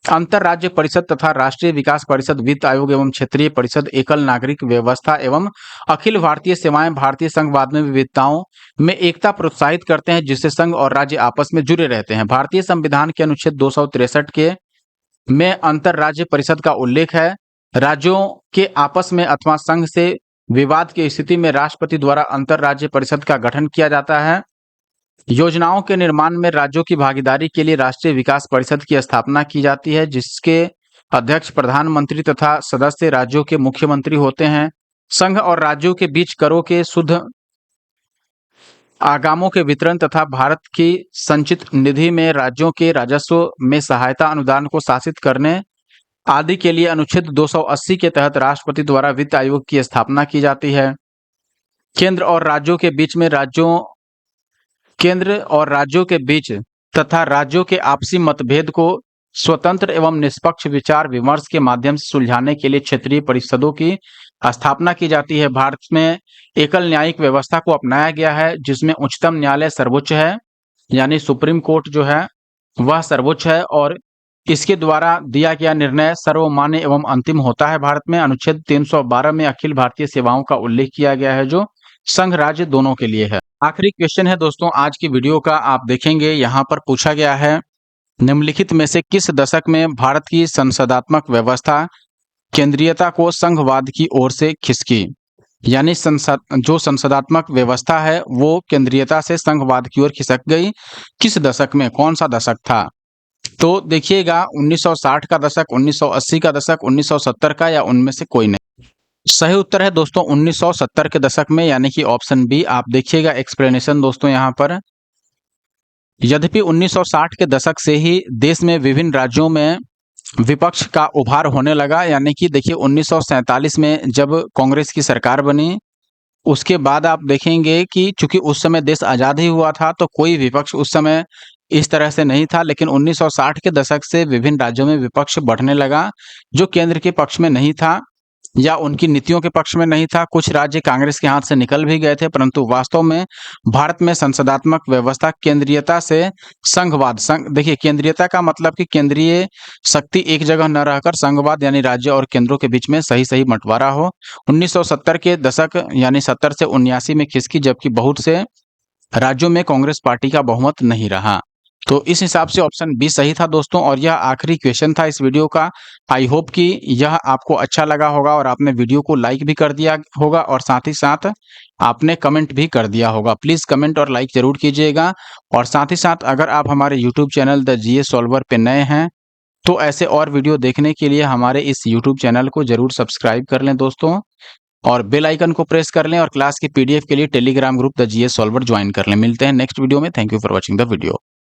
अंतरराज्य परिषद तथा राष्ट्रीय विकास परिषद, वित्त आयोग एवं क्षेत्रीय परिषद एकल नागरिक व्यवस्था एवं अखिल भारतीय सेवाएं भारतीय संघवाद में विविधताओं में एकता प्रोत्साहित करते हैं, जिससे संघ और राज्य आपस में जुड़े रहते हैं। भारतीय संविधान के अनुच्छेद 263 के में अंतरराज्य परिषद का उल्लेख है। राज्यों के आपस में अथवा संघ से विवाद की स्थिति में राष्ट्रपति द्वारा अंतरराज्य परिषद का गठन किया जाता है। योजनाओं के निर्माण में राज्यों की भागीदारी के लिए राष्ट्रीय विकास परिषद की स्थापना की जाती है, जिसके अध्यक्ष प्रधानमंत्री तथा सदस्य राज्यों के मुख्यमंत्री होते हैं। संघ और राज्यों के बीच करों के शुद्ध आगामों के वितरण तथा भारत की संचित निधि में राज्यों के राजस्व में सहायता अनुदान को शासित करने आदि के लिए अनुच्छेद 280 के तहत राष्ट्रपति द्वारा वित्त आयोग की स्थापना की जाती है। केंद्र और राज्यों के बीच तथा राज्यों के आपसी मतभेद को स्वतंत्र एवं निष्पक्ष विचार विमर्श के माध्यम से सुलझाने के लिए क्षेत्रीय परिषदों की स्थापना की जाती है। भारत में एकल न्यायिक व्यवस्था को अपनाया गया है, जिसमें उच्चतम न्यायालय सर्वोच्च है, यानी सुप्रीम कोर्ट जो है वह सर्वोच्च है और इसके द्वारा दिया गया निर्णय सर्वमान्य एवं अंतिम होता है। भारत में अनुच्छेद 312 में अखिल भारतीय सेवाओं का उल्लेख किया गया है, जो संघ राज्य दोनों के लिए है। आखिरी क्वेश्चन है दोस्तों आज की वीडियो का, आप देखेंगे यहाँ पर पूछा गया है निम्नलिखित में से किस दशक में भारत की संसदात्मक व्यवस्था केंद्रीयता को संघवाद की ओर से खिसकी, यानी जो संसदात्मक व्यवस्था है वो केंद्रीयता से संघवाद की ओर खिसक गई। किस दशक में, कौन सा दशक था? तो देखिएगा 1960 का दशक, 1980 का दशक, 1970 का, या उनमें से कोई नहीं। सही उत्तर है दोस्तों 1970 के दशक में, यानी कि ऑप्शन बी। आप देखिएगा एक्सप्लेनेशन दोस्तों यहाँ पर। यद्यपि 1960 के दशक से ही देश में विभिन्न राज्यों में विपक्ष का उभार होने लगा, यानी कि देखिए 1947 में जब कांग्रेस की सरकार बनी उसके बाद आप देखेंगे कि चूंकि उस समय देश आज़ाद ही हुआ था तो कोई विपक्ष उस समय इस तरह से नहीं था, लेकिन 1960 के दशक से विभिन्न राज्यों में विपक्ष बढ़ने लगा, जो केंद्र के पक्ष में नहीं था या उनकी नीतियों के पक्ष में नहीं था। कुछ राज्य कांग्रेस के हाथ से निकल भी गए थे, परंतु वास्तव में भारत में संसदात्मक व्यवस्था केंद्रीयता से संघवाद, देखिए केंद्रीयता का मतलब कि केंद्रीय शक्ति एक जगह न रहकर संघवाद यानी राज्य और केंद्रों के बीच में सही सही बंटवारा हो। 1970 के दशक यानी 70 से 79 में खिसकी, जबकि बहुत से राज्यों में कांग्रेस पार्टी का बहुमत नहीं रहा। तो इस हिसाब से ऑप्शन बी सही था दोस्तों, और यह आखिरी क्वेश्चन था इस वीडियो का। आई होप कि यह आपको अच्छा लगा होगा और आपने वीडियो को लाइक भी कर दिया होगा और साथ ही साथ आपने कमेंट भी कर दिया होगा। प्लीज़ कमेंट और लाइक जरूर कीजिएगा, और साथ ही साथ अगर आप हमारे YouTube channel the GS solver पे नए हैं तो ऐसे और वीडियो देखने के लिए हमारे इस यूट्यूब चैनल को जरूर सब्सक्राइब कर लें दोस्तों, और बेल आइकन को प्रेस कर लें, और क्लास की पीडीएफ के लिए Telegram group the GS solver join कर लें। मिलते हैं नेक्स्ट वीडियो में। Thank you for watching the video.